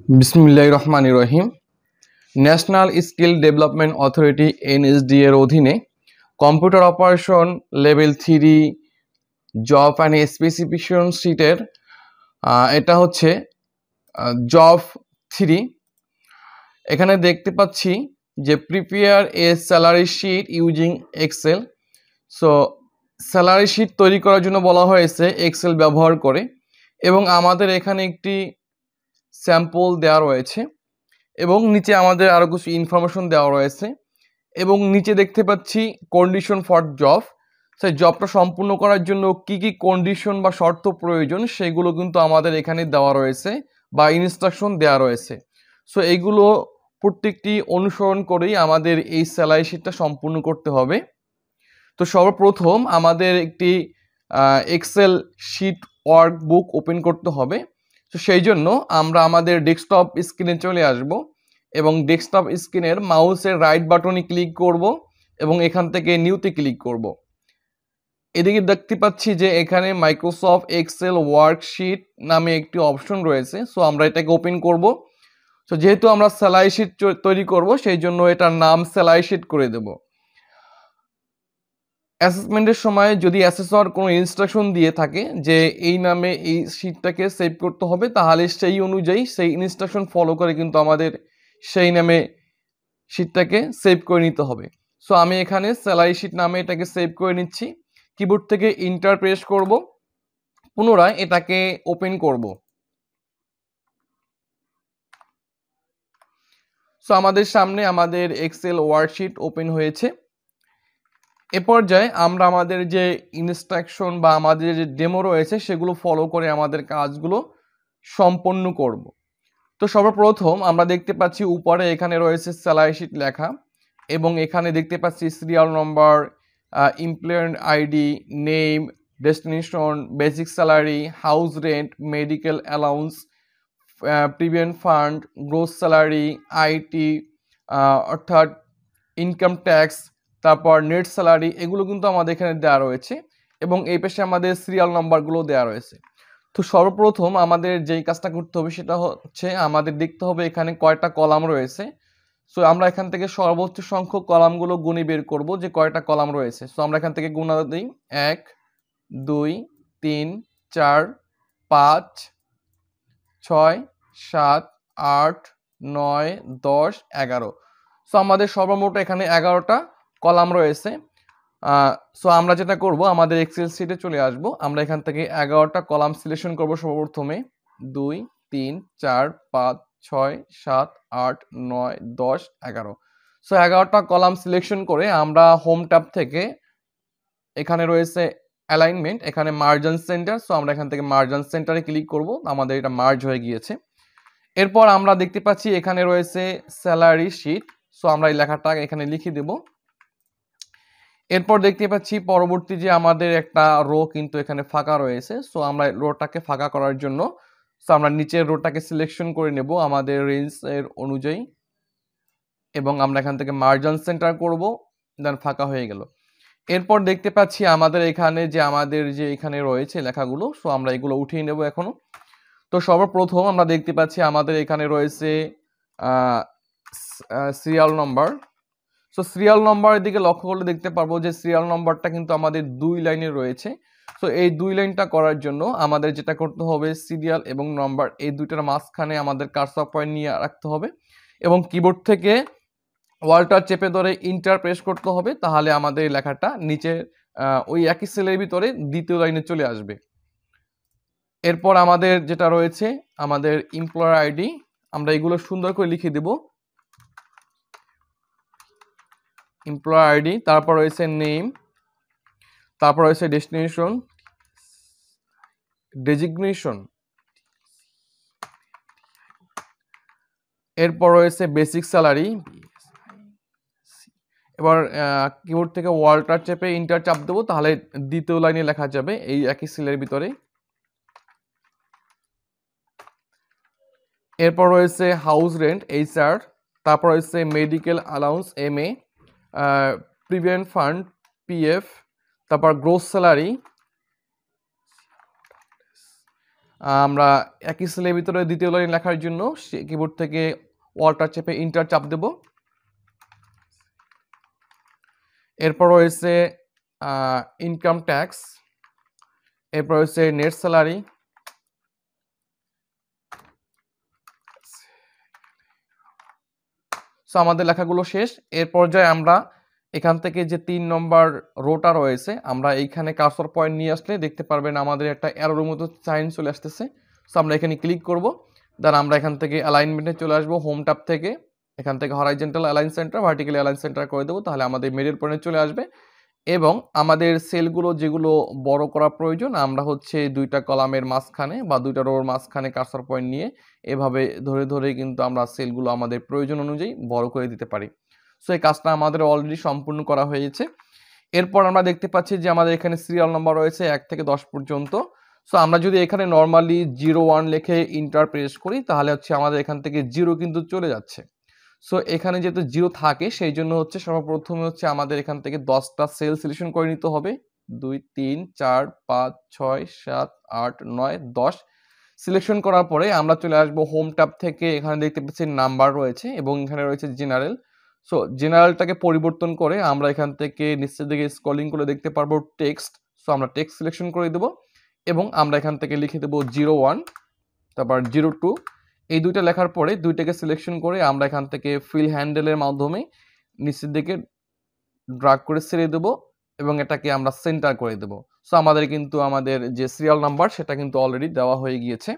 বিসমিল্লাহির রহমানির রহিম। National skill development authority NSD এর অধীনে computer operation level 3 job and specification শিটের এটা হচ্ছে জব 3। এখানে দেখতে পাচ্ছি যে prepare a salary sheet using Excel. So salary sheet তৈরি করার জন্য বলা হয়েছে এক্সেল ব্যবহার করে, এবং আমাদের এখানে একটি স্যাম্পল দেওয়া রয়েছে এবং নিচে আমাদের আরও কিছু ইনফরমেশন দেওয়া রয়েছে, এবং নিচে দেখতে পাচ্ছি কন্ডিশন ফর জব। সেই জবটা সম্পূর্ণ করার জন্য কি কি কন্ডিশন বা শর্ত প্রয়োজন সেগুলো কিন্তু আমাদের এখানে দেওয়া রয়েছে বা ইনস্ট্রাকশন দেওয়া রয়েছে। সো এইগুলো প্রত্যেকটি অনুসরণ করেই আমাদের এই স্যালারি শিটটা সম্পূর্ণ করতে হবে। তো সর্বপ্রথম আমাদের একটি এক্সেল শিট ওয়ার্কবুক ওপেন করতে হবে। তো সেই জন্য আমরা আমাদের ডেস্কটপ স্ক্রিনে চলে আসব এবং ডেস্কটপ স্ক্রিনের মাউসের রাইট বাটনে ক্লিক করব এবং এখান থেকে নিউতে ক্লিক করব। এদিকে দেখতে পাচ্ছি যে এখানে মাইক্রোসফট এক্সেল ওয়ার্কশিট নামে একটি অপশন রয়েছে। সো আমরা এটাকে ওপেন করব। সো যেহেতু আমরা স্যালারি শিট তৈরি করব সেই জন্য এটার নাম স্যালারি শিট করে দেব। অ্যাসেসমেন্টের সময় যদি অ্যাসেসর কোনো ইনস্ট্রাকশন দিয়ে থাকে যে এই নামে এই শিটটাকে সেভ করতে হবে, তাহলে সেই অনুযায়ী সেই ইনস্ট্রাকশন ফলো করে কিন্তু আমাদের সেই নামে শিটটাকে সেভ করে নিতে হবে। সো আমি এখানে স্যালারি শিট নামে এটাকে সেভ করে নিচ্ছি। কিবোর্ড থেকে ইন্টার প্রেস করব, পুনরায় এটাকে ওপেন করব। সো আমাদের সামনে আমাদের এক্সেল ওয়ার্কশিট ওপেন হয়েছে। এ পর্যায়ে আমরা আমাদের যে ইনস্ট্রাকশন বা আমাদের যে ডেমো রয়েছে সেগুলো ফলো করে আমাদের কাজগুলো সম্পন্ন করব। তো সর্বপ্রথম আমরা দেখতে পাচ্ছি উপরে এখানে রয়েছে স্যালারি শিট লেখা, এবং এখানে দেখতে পাচ্ছি serial number, employer ID, name, destination, basic salary, house rent, medical allowance, provident fund, gross salary, IT অর্থাৎ ইনকাম ট্যাক্স, তারপর নেট স্যালারি, এগুলো কিন্তু আমাদের এখানে দেওয়া রয়েছে, এবং এই পাশে আমাদের সিরিয়াল নাম্বারগুলো দেওয়া রয়েছে। তো সর্বপ্রথম আমাদের যেই কাজটা করতে হবে সেটা হচ্ছে আমাদের দেখতে হবে এখানে কয়টা কলাম রয়েছে। সো আমরা এখান থেকে সর্বোচ্চ সংখ্যক কলামগুলো গুণে বের করব যে কয়টা কলাম রয়েছে। সো আমরা এখান থেকে গুণা দিই 1 2 3 4 5 6 7 8 9 10 11। সো আমাদের সর্বমোট এখানে 11টা কলাম রয়েছে। সো আমরা যেটা করব আমাদের এক্সেল শিটে চলে আসব। আমরা এখান থেকে 11টা কলাম সিলেকশন করব সর্বপ্রথমে 2 3 4 5 6 7 8 9 10 11। সো 11টা কলাম সিলেকশন করে আমরা হোম ট্যাব থেকে এখানে রয়েছে অ্যালাইনমেন্ট, এখানে মার্জিন সেন্টার। সো আমরা এখান থেকে মার্জিন সেন্টারে ক্লিক করব, আমাদের এটা মার্জ হয়ে গিয়েছে। এরপর আমরা দেখতে পাচ্ছি এখানে রয়েছে স্যালারি শিট। সো আমরা এই লেখাটা এখানে লিখে দেব। এরপর দেখতে পাচ্ছি পরবর্তী যে আমাদের একটা রো কিন্তু এখানে ফাঁকা রয়েছে। সো আমরা রোটাকে ফাঁকা করার জন্য আমরা নিচের রোটাকে সিলেকশন করে নেব আমাদের রেঞ্জ এর অনুযায়ী, এবং আমরা এখান থেকে মার্জিন সেন্টার করব, দেন ফাঁকা হয়ে গেল। এরপর দেখতে পাচ্ছি আমাদের এখানে যে এখানে রয়েছে লেখাগুলো, সো আমরা এগুলো উঠিয়ে নেব এখনো। তো সর্বপ্রথম আমরা দেখতে পাচ্ছি আমাদের এখানে রয়েছে সিরিয়াল নম্বর। সো সিরিয়াল নম্বরের দিকে লক্ষ্য করলে দেখতে পারবো যে সিরিয়াল নম্বরটা কিন্তু আমাদের 2 লাইনে রয়েছে। সো এই 2 লাইনটা করার জন্য আমাদের যেটা করতে হবে, সিরিয়াল এবং নম্বর এই দুইটার মাঝখানে আমাদের কার্সর পয়েন্ট নিয়ে রাখতে হবে, এবং কিবোর্ড থেকে ওয়ালটা চেপে ধরে ইন্টার প্রেস করতে হবে, তাহলে আমাদের লেখাটা নিচে ওই একই সেলের ভিতরে দ্বিতীয় লাইনে চলে আসবে। এরপর আমাদের যেটা রয়েছে আমাদের এমপ্লয়ার আইডি, আমরা এগুলো সুন্দর করে লিখে দেব, এমপ্লয়ার আইডি। তারপর রয়েছে নেম, তারপর রয়েছে ডেজিগনেশন, এরপর রয়েছে বেসিক স্যালারি। এবার কিবোর্ড থেকে ওয়ালটার চেপে ইন্টার চাপ দেবো, তাহলে দ্বিতীয় লাইনে লেখা যাবে এই একই সেলের ভিতরে। এরপর রয়েছে হাউস রেন্ট HR, তারপর রয়েছে medical allowance MA, provident fund PF, তারপর গ্রোস স্যালারি, আমরা একই সেলের ভিতরে দ্বিতীয় লাইন লেখার জন্য কিবোর্ড থেকে অল্টার চেপে ইন্টার চাপ দেব। এরপর রয়েছে ইনকাম ট্যাক্স, এরপর রয়েছে নেট স্যালারি, সো আমাদের লেখাগুলো শেষ। এর পর্যায়ে আমরা এখান থেকে যে 3 নম্বর রোটা রয়েছে, আমরা এইখানে কার্সর পয়েন্ট নিয়ে আসলে দেখতে পারবেন আমাদের একটা অ্যারোর মতো সাইন চলে আসতেছে। সো আমরা এখানে ক্লিক করব, দেন আমরা এখান থেকে অ্যালাইনমেন্টে চলে আসবো হোম ট্যাব থেকে। এখান থেকে horizontal align centre, vertical align centre করে দেবো, তাহলে আমাদের মিডল পয়েন্টে চলে আসবে। এবং আমাদের সেলগুলো যেগুলো বড় করা প্রয়োজন, আমরা হচ্ছে 2টা কলামের মাঝখানে বা 2টা রোর মাঝখানে কার্সর পয়েন্ট নিয়ে এভাবে ধরে ধরে কিন্তু আমরা সেলগুলো আমাদের প্রয়োজন অনুযায়ী বড় করে দিতে পারি। সো এই কাজটা আমাদের অলরেডি সম্পূর্ণ করা হয়েছে। এরপর আমরা দেখতে পাচ্ছি যে আমাদের এখানে সিরিয়াল নাম্বার রয়েছে 1 থেকে 10 পর্যন্ত। সো আমরা যদি এখানে নর্মালি 01 লিখে ইন্টার প্রেস করি, তাহলে হচ্ছে আমাদের এখান থেকে 0 কিন্তু চলে যাচ্ছে। সো এখানে যেহেতু 0 থাকে, সেই জন্য হচ্ছে সর্বপ্রথমে হচ্ছে আমাদের এখান থেকে 10টা সেল সিলেকশন করে নিতে হবে। 2 3 4 5 6 7 8 9 10 সিলেকশন করার পরে আমরা চলে আসবো হোম ট্যাব থেকে। এখানে দেখতে পাচ্ছি নাম্বার রয়েছে এবং এখানে রয়েছে জেনারেল। সো জেনারেলটাকে পরিবর্তন করে আমরা এখান থেকে নিচের দিকে স্ক্রলিং করে দেখতে পারবো টেক্সট। সো আমরা টেক্সট সিলেকশন করে দেব এবং আমরা এখান থেকে লিখে দেব 01, তারপর 02। এই 2টা লেখার পরে 2টাকে সিলেকশন করে আমরা এখান থেকে ফিল হ্যান্ডেলের মাধ্যমে নিচের দিকে ড্রাগ করে ছেড়ে দেব এবং এটাকে আমরা সেন্টার করে দেব। সো আমাদের কিন্তু আমাদের যে সিরিয়াল নাম্বার সেটা কিন্তু অলরেডি দেওয়া হয়ে গিয়েছে।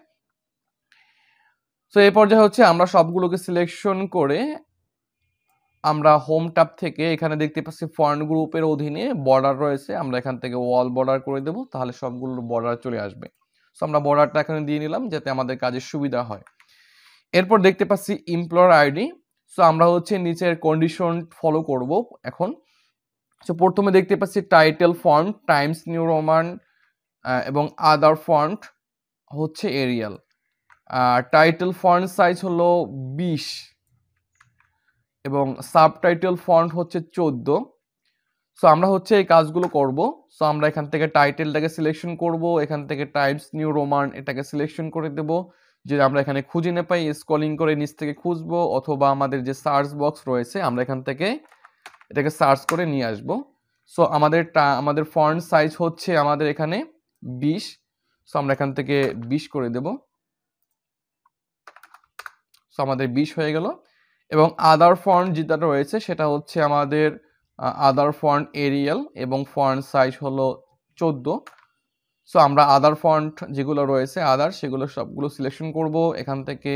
সো এই পর্যায়ে হচ্ছে আমরা সবগুলোকে সিলেকশন করে আমরা হোম ট্যাব থেকে এখানে দেখতে পাচ্ছি ফন্ট গ্রুপের অধীনে বর্ডার রয়েছে, আমরা এখান থেকে ওয়াল বর্ডার করে দেব, তাহলে সবগুলো বর্ডার চলে আসবে। সো আমরা বর্ডারটা এখানে দিয়ে নিলাম যাতে আমাদের কাজের সুবিধা হয়। এরপর দেখতে পাচ্ছি এমপ্লয়ার আইডি। সো আমরা হচ্ছে নিচের কন্ডিশন ফলো করব এখন। সো প্রথমে দেখতে পাচ্ছি title font Times new Roman এবং আদার ফন্ট হচ্ছে এরিয়াল। টাইটেল ফন্ট সাইজ হলো 20 এবং সাবটাইটেল ফন্ট হচ্ছে 14। সো আমরা হচ্ছে এই কাজগুলো করব। সো আমরা এখান থেকে টাইটেলটাকে সিলেকশন করব, এখান থেকে টাইমস নিউ রোমান এটাকে সিলেকশন করে দেব। যদি আমরা এখানে খুঁজে না পাই, স্ক্রলিং করে নিচ থেকে খুঁজবো, অথবা আমাদের যে সার্চ বক্স রয়েছে আমরা এখান থেকে এটাকে সার্চ করে নিয়ে আসব। সো আমাদের ফন্ট সাইজ হচ্ছে আমাদের এখানে 20। সো আমরা এখান থেকে 20 করে দেব। সো আমাদের 20 হয়ে গেল। এবং আদার ফন্ট যেটা রয়েছে সেটা হচ্ছে আমাদের আদার ফন্ট এরিয়াল এবং ফন্ট সাইজ হলো 14। সো আমরা আদার ফন্ট যেগুলো রয়েছে আদার, সেগুলো সবগুলো সিলেকশন করব, এখান থেকে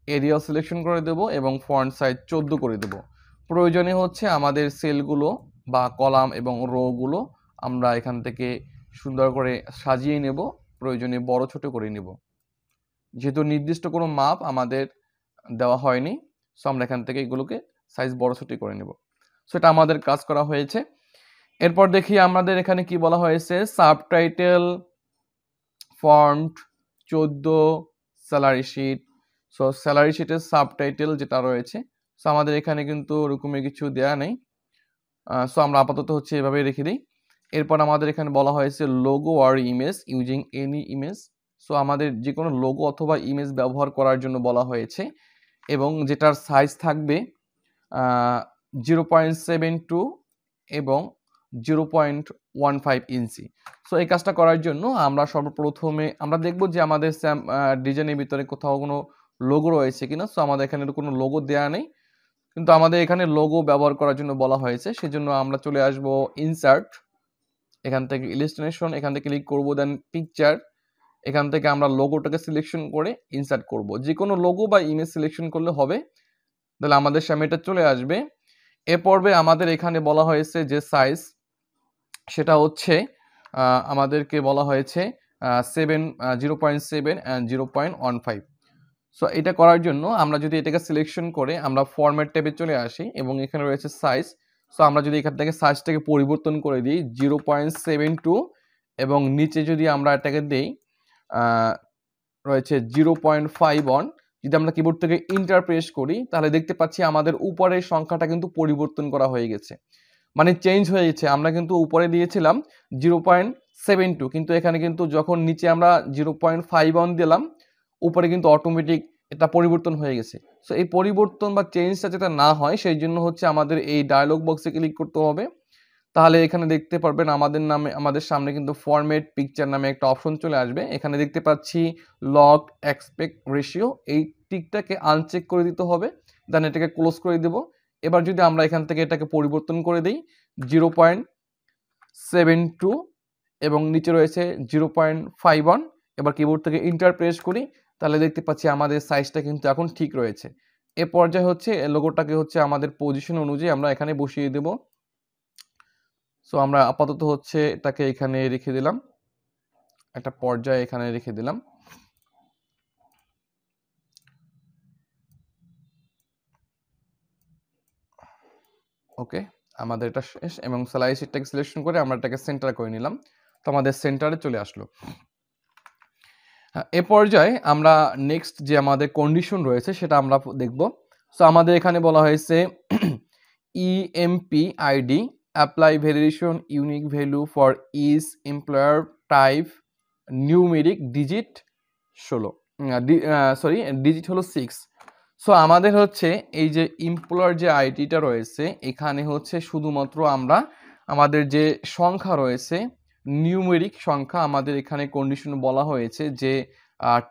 এরিয়াল সিলেকশন করে দেব এবং ফন্ট সাইজ 14 করে দেব। প্রয়োজনে হচ্ছে আমাদের সেলগুলো বা কলাম এবং রোগুলো আমরা এখান থেকে সুন্দর করে সাজিয়ে নেব, প্রয়োজনে বড় ছোট করে নেব, যেহেতু নির্দিষ্ট কোনো মাপ আমাদের দেওয়া হয়নি। সো আমরা এখান থেকে এগুলোকে সাইজ বড় ছোট করে নেব। সো এটা আমাদের কাজ করা হয়েছে। এরপর দেখি আমাদের এখানে কি বলা হয়েছে, subtitle font 14 salary sheet. So salary শিটের সাবটাইটেল যেটা রয়েছে, সো আমাদের এখানে কিন্তু ওরকমের কিছু দেয়া নেই। সো আমরা আপাতত হচ্ছে এভাবে রেখে দিই। এরপর আমাদের এখানে বলা হয়েছে লোগো আর image using any image. So আমাদের যে কোনো লোগো অথবা ইমেজ ব্যবহার করার জন্য বলা হয়েছে এবং যেটার সাইজ থাকবে 0.72 এবং 0.15 ইঞ্চি। সো এই কাজটা করার জন্য আমরা সর্বপ্রথমে আমরা দেখব যে আমাদের ডিজাইনের ভিতরে কোথাও কোনো লোগো রয়েছে কিনা। সো আমাদের এখানে কোনো লোগো দেয়া নেই, কিন্তু আমাদের এখানে লোগো ব্যবহার করার জন্য বলা হয়েছে, সেজন্য আমরা চলে আসব ইনসার্ট, এখান থেকে ইলাস্ট্রেশন, এখান থেকে ক্লিক করব, দেন পিকচার, এখান থেকে আমরা লোগোটাকে সিলেকশন করে ইনসার্ট করব। যে কোনো লোগো বা ইমেজ সিলেকশন করলে হবে, তাহলে আমাদের সামনে এটা চলে আসবে। এ পর্বে আমাদের এখানে বলা হয়েছে যে সাইজ, সেটা হচ্ছে আমাদেরকে বলা হয়েছে 0.7 and 0.15। সো এটা করার জন্য আমরা যদি এটাকে সিলেকশন করে আমরা ফরম্যাট ট্যাবে চলে আসি এবং এখানে রয়েছে সাইজ। সো আমরা যদি এখান থেকে সাইজটাকে পরিবর্তন করে দিই 0.72 এবং নিচে যদি আমরা এটাকে দেই রয়েছে 0.51, যদি আমরা কিবোর্ড থেকে ইন্টার প্রেস করি তাহলে দেখতে পাচ্ছি আমাদের উপরের সংখ্যাটা কিন্তু পরিবর্তন করা হয়ে গেছে, মানে চেঞ্জ হয়ে গেছে। আমরা কিন্তু উপরে দিয়েছিলাম 0.72, কিন্তু এখানে কিন্তু যখন নিচে আমরা 0.51 দিলাম, উপরে কিন্তু অটোমেটিক এটা পরিবর্তন হয়ে গেছে। সো এই পরিবর্তন বা চেঞ্জটা যাতে না হয় সেই জন্য হচ্ছে আমাদের এই ডায়লগ বক্সে ক্লিক করতে হবে। তাহলে এখানে দেখতে পারবেন আমাদের সামনে কিন্তু ফরম্যাট পিকচার নামে একটা অপশন চলে আসবে। এখানে দেখতে পাচ্ছি লক এক্সপেক্ট রেশিও, এই টিকটাকে আনচেক করে দিতে হবে, দেন এটাকে ক্লোজ করে দেব। এবার যদি আমরা এখান থেকে এটাকে পরিবর্তন করে দিই 0.72 এবং নিচে রয়েছে 0.51, এবার কিবোর্ড থেকে ইন্টার প্রেস করি, তাহলে দেখতে পাচ্ছি আমাদের সাইজটা কিন্তু এখন ঠিক রয়েছে। এ পর্যায়ে হচ্ছে লোগোটাকে হচ্ছে আমাদের পজিশন অনুযায়ী আমরা এখানে বসিয়ে দেব। সো আমরা আপাতত হচ্ছে এটাকে এখানে রেখে দিলাম, একটা পর্যায়ে এখানে রেখে দিলাম। ওকে, আমাদের এটা শেষ এবং স্লাইস শিটটাকে সিলেকশন করে আমরা এটাকে সেন্টার করে নিলাম। তো আমাদের সেন্টারে চলে আসলো। এ পর্যায়ে আমরা নেক্সট যে আমাদের কন্ডিশন রয়েছে সেটা আমরা দেখব। সো আমাদের এখানে বলা হয়েছে EMP ID apply variation unique value for is employer type numeric digit 16, digit হলো 6। সো আমাদের হচ্ছে এই যে এমপ্লয়ার যে আইডিটা রয়েছে এখানে হচ্ছে শুধুমাত্র আমরা আমাদের যে সংখ্যা রয়েছে নিউমেরিক সংখ্যা, আমাদের এখানে কন্ডিশন বলা হয়েছে যে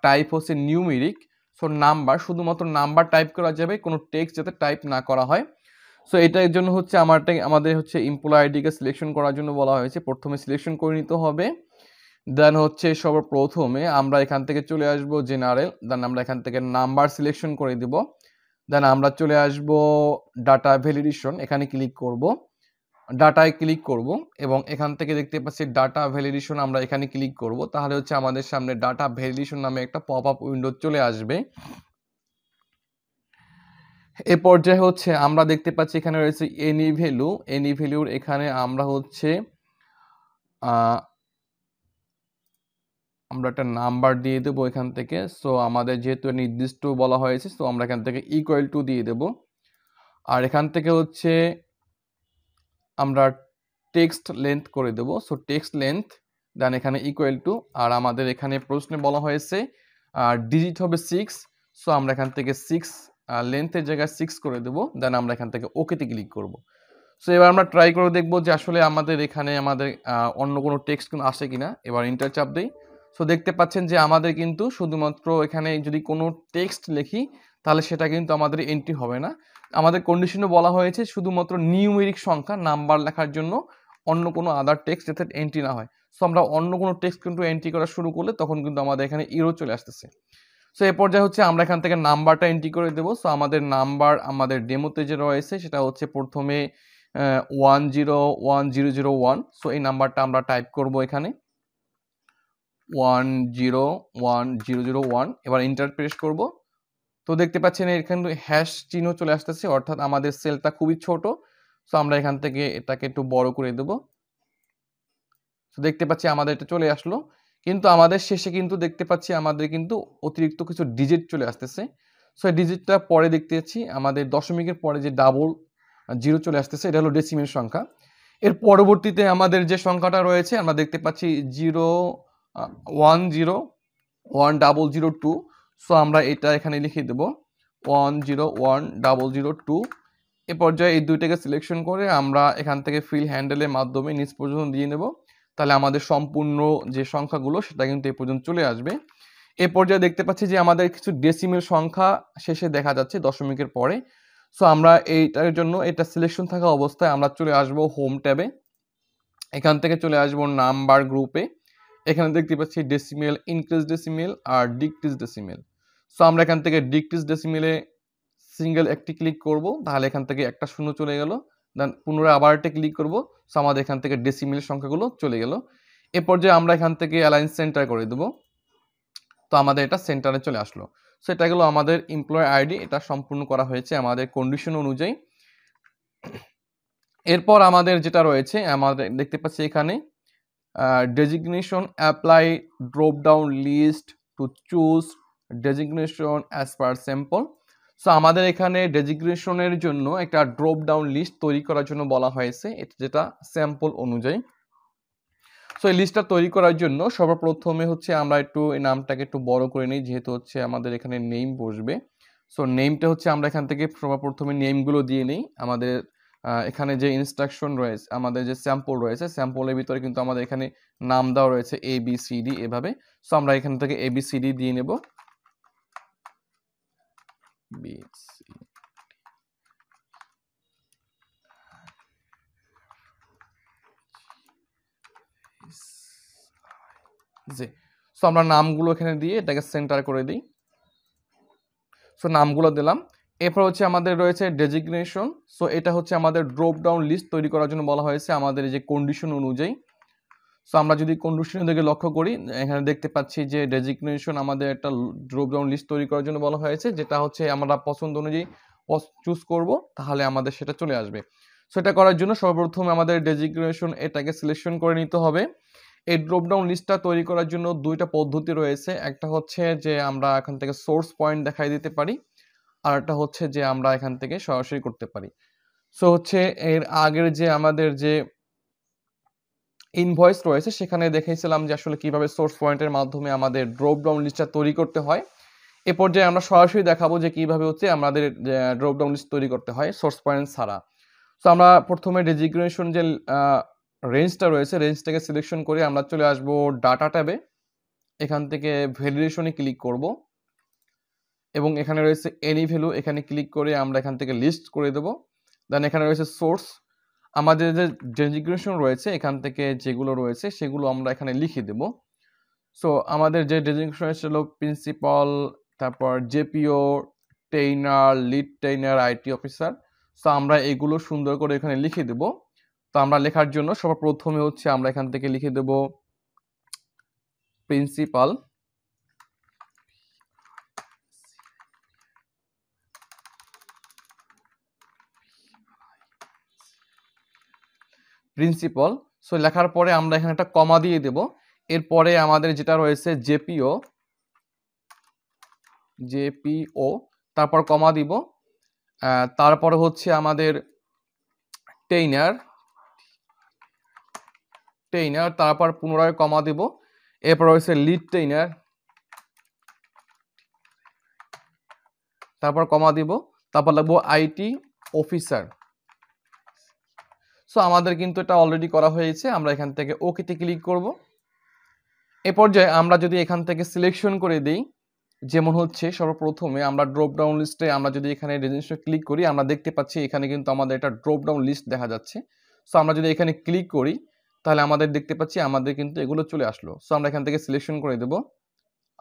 টাইপ হচ্ছে নিউমেরিক। সো নাম্বার, শুধুমাত্র নাম্বার টাইপ করা যাবে, কোনো টেক্সট যাতে টাইপ না করা হয়। সো এটার জন্য হচ্ছে আমাদের হচ্ছে এমপ্লয় আইডিকে সিলেকশন করার জন্য বলা হয়েছে। প্রথমে সিলেকশন করে নিতে হবে, দেন হচ্ছে সর্বপ্রথমে আমরা এখান থেকে চলে আসব জেনারেল, দেন আমরা এখান থেকে নাম্বার সিলেকশন করে দিব, দেন আমরা চলে আসব ডাটা ভ্যালিডেশন, এখানে ক্লিক করব, ডাটায় ক্লিক করব এবং এখান থেকে দেখতে পাচ্ছি ডাটা ভ্যালিডেশন, আমরা এখানে ক্লিক করব। তাহলে হচ্ছে আমাদের সামনে ডাটা ভ্যালিডেশন নামে একটা পপ আপ উইন্ডো চলে আসবে। এ পর্যায়ে হচ্ছে আমরা দেখতে পাচ্ছি এখানে রয়েছে এনি ভ্যালুর এখানে আমরা হচ্ছে আমরা একটা নাম্বার দিয়ে দেবো এখান থেকে। সো আমাদের যেহেতু নির্দিষ্ট বলা হয়েছে, সো আমরা এখান থেকে ইকুয়াল টু দিয়ে দেব। আর এখান থেকে হচ্ছে আমরা টেক্সট লেন্থ করে দেব। সো টেক্সট লেন্থ, দেন এখানে ইকুয়াল টু, আর আমাদের এখানে প্রশ্নে বলা হয়েছে ডিজিট হবে 6। সো আমরা এখান থেকে 6 লেন্থের জায়গায় 6 করে দেব, দেন আমরা এখান থেকে ওকেতে ক্লিক করব। সো এবার আমরা ট্রাই করে দেখব যে আসলে আমাদের এখানে অন্য কোনো টেক্সট কিন্তু আসে কিনা। এবার ইন্টার চাপ দেই। সো দেখতে পাচ্ছেন যে আমাদের কিন্তু শুধুমাত্র এখানে যদি কোনো টেক্সট লিখি তাহলে সেটা কিন্তু আমাদের এন্ট্রি হবে না। আমাদের কন্ডিশনে বলা হয়েছে শুধুমাত্র নিউমেরিক সংখ্যা নাম্বার লেখার জন্য অন্য কোনো আদার টেক্সট যাতে এন্ট্রি না হয়। সো আমরা অন্য কোনো টেক্সট কিন্তু এন্ট্রি করা শুরু করলে তখন কিন্তু আমাদের এখানে ইরো চলে আসতেছে। সো এ পর্যায়ে হচ্ছে আমরা এখান থেকে নাম্বারটা এন্ট্রি করে দেবো। সো আমাদের নাম্বার আমাদের ডেমোতে যে রয়েছে সেটা হচ্ছে প্রথমে 101001। সো এই নাম্বারটা আমরা টাইপ করব এখানে 101001। এবার ইন্টার প্রেস করব। তো দেখতে পাচ্ছেন এখানে হ্যাশ চিহ্ন চলে আসতেছে, অর্থাৎ আমাদের সেলটা খুবই ছোট। সো আমরা এখান থেকে এটাকে একটু বড় করে দেব। তো দেখতে পাচ্ছি আমাদের এটা চলে আসলো, কিন্তু আমাদের শেষে কিন্তু দেখতে পাচ্ছি আমাদের কিন্তু অতিরিক্ত কিছু ডিজিট চলে আসতেছে। সো এই ডিজিটটা পরে দেখতে পাচ্ছি আমাদের দশমিকের পরে যে ডাবল জিরো চলে আসতেছে, এটা হলো ডেসিমেল সংখ্যা। এর পরবর্তীতে আমাদের যে সংখ্যাটা রয়েছে আমরা দেখতে পাচ্ছি 10101002। সো আমরা এটা এখানে লিখে দেব 101002। এ পর্যায়ে এই দুইটাকে সিলেকশন করে আমরা এখান থেকে ফিল হ্যান্ডেলের মাধ্যমে নিচ পর্যন্ত দিয়ে নেব। তাহলে আমাদের সম্পূর্ণ যে সংখ্যাগুলো সেটা কিন্তু এই পর্যন্ত চলে আসবে। এ পর্যায়ে দেখতে পাচ্ছি যে আমাদের কিছু ডেসিমেল সংখ্যা শেষে দেখা যাচ্ছে দশমিকের পরে। সো আমরা এইটার জন্য এটা সিলেকশন থাকা অবস্থায় আমরা চলে আসব হোম ট্যাবে, এখান থেকে চলে আসব নাম্বার গ্রুপে। এখানে দেখতে পাচ্ছি ডেসিমেল, ইনক্রিজ ডেসিমেল আর ডিক্রিজ ডেসিমেল। সো আমরা এখান থেকে ডিক্রিজ ডেসিমেলে সিঙ্গেল একটি ক্লিক করব, তাহলে এখান থেকে একটা শূন্য চলে গেল। দেন পুনরায় আবার একটা ক্লিক করব, সো আমাদের এখান থেকে ডেসিমেল সংখ্যাগুলো চলে গেল। এ পর্যায়ে আমরা এখান থেকে অ্যালাইন সেন্টার করে দেব। তো আমাদের এটা সেন্টারে চলে আসলো। সো এটা গেলো আমাদের এমপ্লয় আইডি, এটা সম্পূর্ণ করা হয়েছে আমাদের কন্ডিশন অনুযায়ী। এরপর আমাদের যেটা রয়েছে আমাদের দেখতে পাচ্ছি এখানে designation apply drop down list to choose designation as per sample. So আমাদের এখানে ডেজিগনেশনের জন্য একটা ড্রপ ডাউন লিস্ট তৈরি করার জন্য বলা হয়েছে, এটা যেটা স্যাম্পল অনুযায়ী। সো এই লিস্টটা তৈরি করার জন্য সর্বপ্রথমে হচ্ছে আমরা একটু এই নামটাকে একটু বড় করে নিই, যেহেতু হচ্ছে আমাদের এখানে নেম বসবে। সো নেমটা হচ্ছে আমরা এখান থেকে সর্বপ্রথমে নেমগুলো দিয়ে নিই। আমাদের এখানে যে ইনস্ট্রাকশন রয়েছে, আমাদের যে স্যাম্পল রয়েছে, স্যাম্পলের ভিতরে কিন্তু আমাদের এখানে নাম দেওয়া রয়েছে ABCD এভাবে। সো আমরা এখান থেকে ABCD দিয়ে নেব। সো আমরা নামগুলো এখানে দিয়ে এটাকে সেন্টার করে দিই। সো নামগুলো দিলাম। এরপর হচ্ছে আমাদের রয়েছে ডেজিগনেশন। সো এটা হচ্ছে আমাদের ড্রপ ডাউন লিস্ট তৈরি করার জন্য বলা হয়েছে আমাদের এই যে কন্ডিশন অনুযায়ী। সো আমরা যদি কন্ডিশন দিকে লক্ষ্য করি, এখানে দেখতে পাচ্ছি যে ডেজিগনেশন আমাদের একটা ড্রপ ডাউন লিস্ট তৈরি করার জন্য বলা হয়েছে, যেটা হচ্ছে আমরা পছন্দ অনুযায়ী চুজ করব, তাহলে আমাদের সেটা চলে আসবে। সো এটা করার জন্য সর্বপ্রথম আমাদের ডেজিগনেশন এটাকে সিলেকশন করে নিতে হবে। এই ড্রপ ডাউন লিস্টটা তৈরি করার জন্য দুইটা পদ্ধতি রয়েছে। একটা হচ্ছে যে আমরা এখান থেকে সোর্স পয়েন্ট দেখাই দিতে পারি, আর একটা হচ্ছে যে আমরা এখান থেকে সরাসরি করতে পারি। সো হচ্ছে এর আগের যে আমাদের যে ইনভয়েস রয়েছে সেখানে দেখিয়েছিলাম যে আসলে কিভাবে সোর্স পয়েন্টের মাধ্যমে আমাদের ড্রপ ডাউন লিস্টটা তৈরি করতে হয়। এ পর্যায়ে আমরা সরাসরি দেখাবো যে কিভাবে হচ্ছে আমাদের ড্রপ ডাউন লিস্ট তৈরি করতে হয় সোর্স পয়েন্ট ছাড়া। সো আমরা প্রথমে ডেজিগনেশন যে রেঞ্জটা রয়েছে, রেঞ্জটাকে সিলেকশন করে আমরা চলে আসবো ডাটা ট্যাবে। এখান থেকে ভ্যালিডেশনে ক্লিক করব এবং এখানে রয়েছে এনি ভ্যালু, এখানে ক্লিক করে আমরা এখান থেকে লিস্ট করে দেব। দেন এখানে রয়েছে সোর্স, আমাদের যে ডেজিগনেশন রয়েছে এখান থেকে যেগুলো রয়েছে সেগুলো আমরা এখানে লিখে দেব। সো আমাদের যে ডেজিগনেশন ছিল প্রিন্সিপাল, তারপর JPO, trainer, lead trainer, IT officer. So আমরা এগুলো সুন্দর করে এখানে লিখে দেব। তো আমরা লেখার জন্য সর্বপ্রথমে হচ্ছে আমরা এখান থেকে লিখে দেব প্রিন্সিপাল, প্রিন্সিপাল। সো লেখার পরে আমরা এখানে একটা কমা দিয়ে দেব। এরপরে আমাদের যেটা রয়েছে জেপিও, তারপর কমা দিব। তারপরে হচ্ছে আমাদের ট্রেইনার, তারপর পুনরায় কমা দিব। এরপর রয়েছে লিড ট্রেইনার, তারপর কমা দিব, তারপর লিখবো আইটি অফিসার। সো আমাদের কিন্তু এটা অলরেডি করা হয়েছে, আমরা এখান থেকে ওকেতে ক্লিক করব। এ পর্যায়ে আমরা যদি এখান থেকে সিলেকশন করে দিই, যেমন হচ্ছে সর্বপ্রথমে আমরা ড্রপ ডাউন লিস্টে আমরা যদি এখানে রেজিস্টার ক্লিক করি, আমরা দেখতে পাচ্ছি এখানে কিন্তু আমাদের একটা ড্রপ ডাউন লিস্ট দেখা যাচ্ছে। সো আমরা যদি এখানে ক্লিক করি তাহলে আমাদের দেখতে পাচ্ছি আমাদের কিন্তু এগুলো চলে আসলো। সো আমরা এখান থেকে সিলেকশন করে দেব,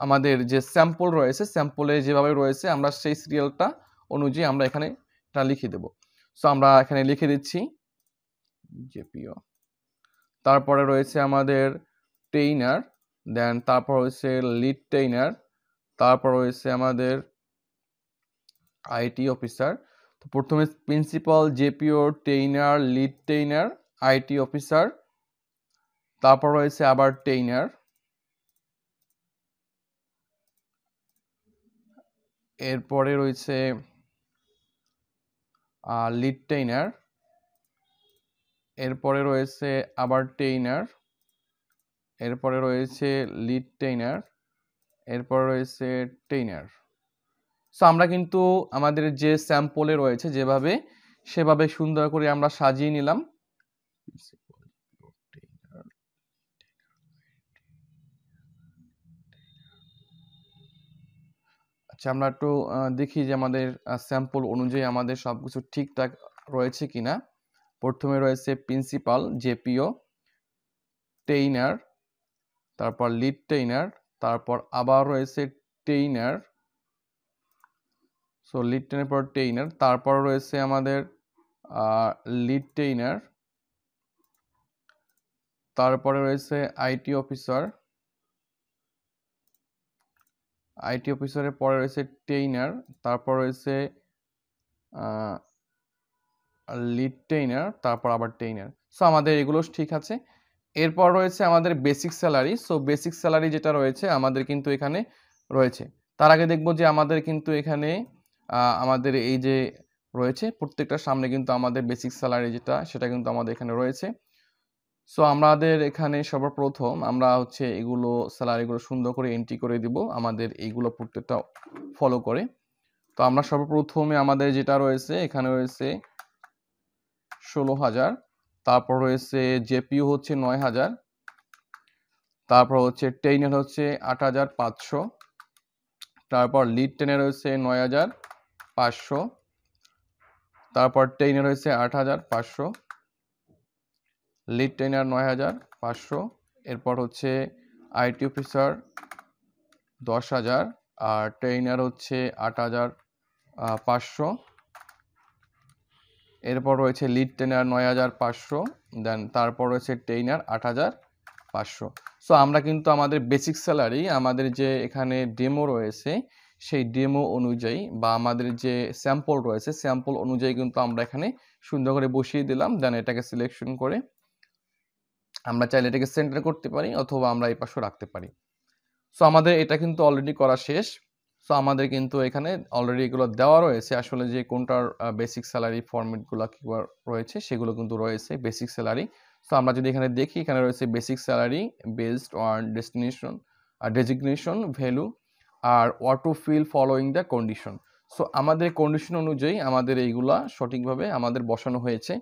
আমাদের যে স্যাম্পল রয়েছে, স্যাম্পলে যেভাবে রয়েছে আমরা সেই সিরিয়ালটা অনুযায়ী আমরা এখানে এটা লিখে দেব। সো আমরা এখানে লিখে দিচ্ছি জেপিও, তারপরে রয়েছে আমাদের ট্রেইনার, দেন তারপর হচ্ছে লিড ট্রেইনার, তারপর রয়েছে আমাদের আইটি অফিসার। তো প্রথমে principal, JPO, trainer, lead trainer, IT officer, তারপর রয়েছে আবার ট্রেইনার, এরপরে রয়েছে লিড ট্রেইনার, এরপরে রয়েছে আবার ট্রেইনার, এরপরে রয়েছে লিড ট্রেইনার, এরপর রয়েছে ট্রেইনার। সো আমরা কিন্তু আমাদের যে স্যাম্পলে রয়েছে যেভাবে সেভাবে সুন্দর করে আমরা সাজিয়ে নিলাম। আচ্ছা, আমরা একটু দেখি যে আমাদের স্যাম্পল অনুযায়ী আমাদের সবকিছু ঠিকঠাক রয়েছে কিনা। প্রথমে রয়েছে প্রিন্সিপাল, জেপিও, ট্রেইনার, তারপর লিড ট্রেইনার, তারপর আবার রয়েছে ট্রেইনার, সো লিড ট্রেইনার পর ট্রেইনার, তারপর রয়েছে আমাদের লিড ট্রেইনার, তারপরে রয়েছে আইটি অফিসার, আইটি অফিসারের পরে রয়েছে ট্রেইনার, তারপর রয়েছে লিড ট্রেইনার, তারপর আবার ট্রেইনার। সো আমাদের এগুলো ঠিক আছে। এরপর রয়েছে আমাদের basic salary. So basic salary যেটা রয়েছে আমাদের কিন্তু এখানে রয়েছে। তার আগে দেখব যে আমাদের কিন্তু এখানে আমাদের এই যে রয়েছে প্রত্যেকটার সামনে কিন্তু আমাদের বেসিক স্যালারি যেটা সেটা কিন্তু আমাদের এখানে রয়েছে। সো আমাদের এখানে সর্বপ্রথম আমরা হচ্ছে এগুলো স্যালারিগুলো সুন্দর করে এন্ট্রি করে দিব আমাদের এইগুলো প্রত্যেকটা ফলো করে। তো আমরা সর্বপ্রথমে আমাদের যেটা রয়েছে এখানে রয়েছে 16,000, তারপর রয়েছে জেপিইউ হচ্ছে 9,000, তারপর হচ্ছে টেইনের হচ্ছে 8,500, তারপর লিড টেনে রয়েছে 9,500, তারপর টেইনে রয়েছে 8,500, লিড টেইনার 9,500, এরপর হচ্ছে আইটি অফিসার 10,000 আর ট্রেইনার হচ্ছে 8,500, এরপর রয়েছে লিড ট্রেনার 9,500, দেন তারপর রয়েছে ট্রেইনার 8,500। সো আমরা কিন্তু আমাদের বেসিক স্যালারি আমাদের যে এখানে ডেমো রয়েছে সেই ডেমো অনুযায়ী বা আমাদের যে স্যাম্পল রয়েছে স্যাম্পল অনুযায়ী কিন্তু আমরা এখানে সুন্দর করে বসিয়ে দিলাম। দেন এটাকে সিলেকশন করে আমরা চাইলে এটাকে সেন্টার করতে পারি অথবা আমরা এই পাশেও রাখতে পারি। সো আমাদের এটা কিন্তু অলরেডি করা শেষ। সো আমাদের কিন্তু এখানে অলরেডি এগুলো দেওয়া রয়েছে আসলে যে কোনটার বেসিক স্যালারি ফরম্যাটগুলো কি রয়েছে সেগুলো কিন্তু রয়েছে বেসিক স্যালারি। সো আমরা যদি এখানে দেখি এখানে রয়েছে basic salary based on destination designation value আর what to fill following the condition. So আমাদের কন্ডিশন অনুযায়ী আমাদের এইগুলা সঠিকভাবে আমাদের বসানো হয়েছে।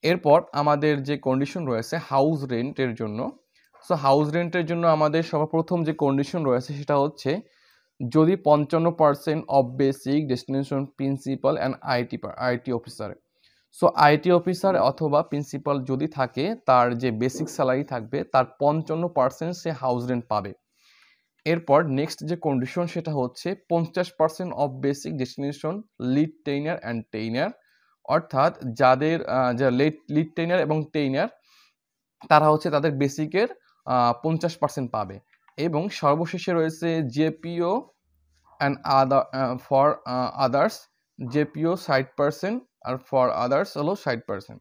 এরপর আমাদের যে কন্ডিশন রয়েছে হাউস রেন্টের জন্য, সো হাউস রেন্টের জন্য আমাদের সর্বপ্রথম যে কন্ডিশন রয়েছে সেটা হচ্ছে যদি 55% of basic destination principal and IT officer. So IT officer অথবা প্রিন্সিপাল যদি থাকে তার যে বেসিক স্যালারি থাকবে তার 55% সে হাউস রেন্ট পাবে। এরপর নেক্সট যে কন্ডিশন সেটা হচ্ছে 50% of basic destination lead trainer and trainer, অর্থাৎ যাদের লিড টেইনার এবং টেইনার তারা হচ্ছে তাদের বেসিকের 50% পাবে। এবং সর্বশেষে রয়েছে JPO and for others, JPO 60% আর ফর আদার্স হলো 60%।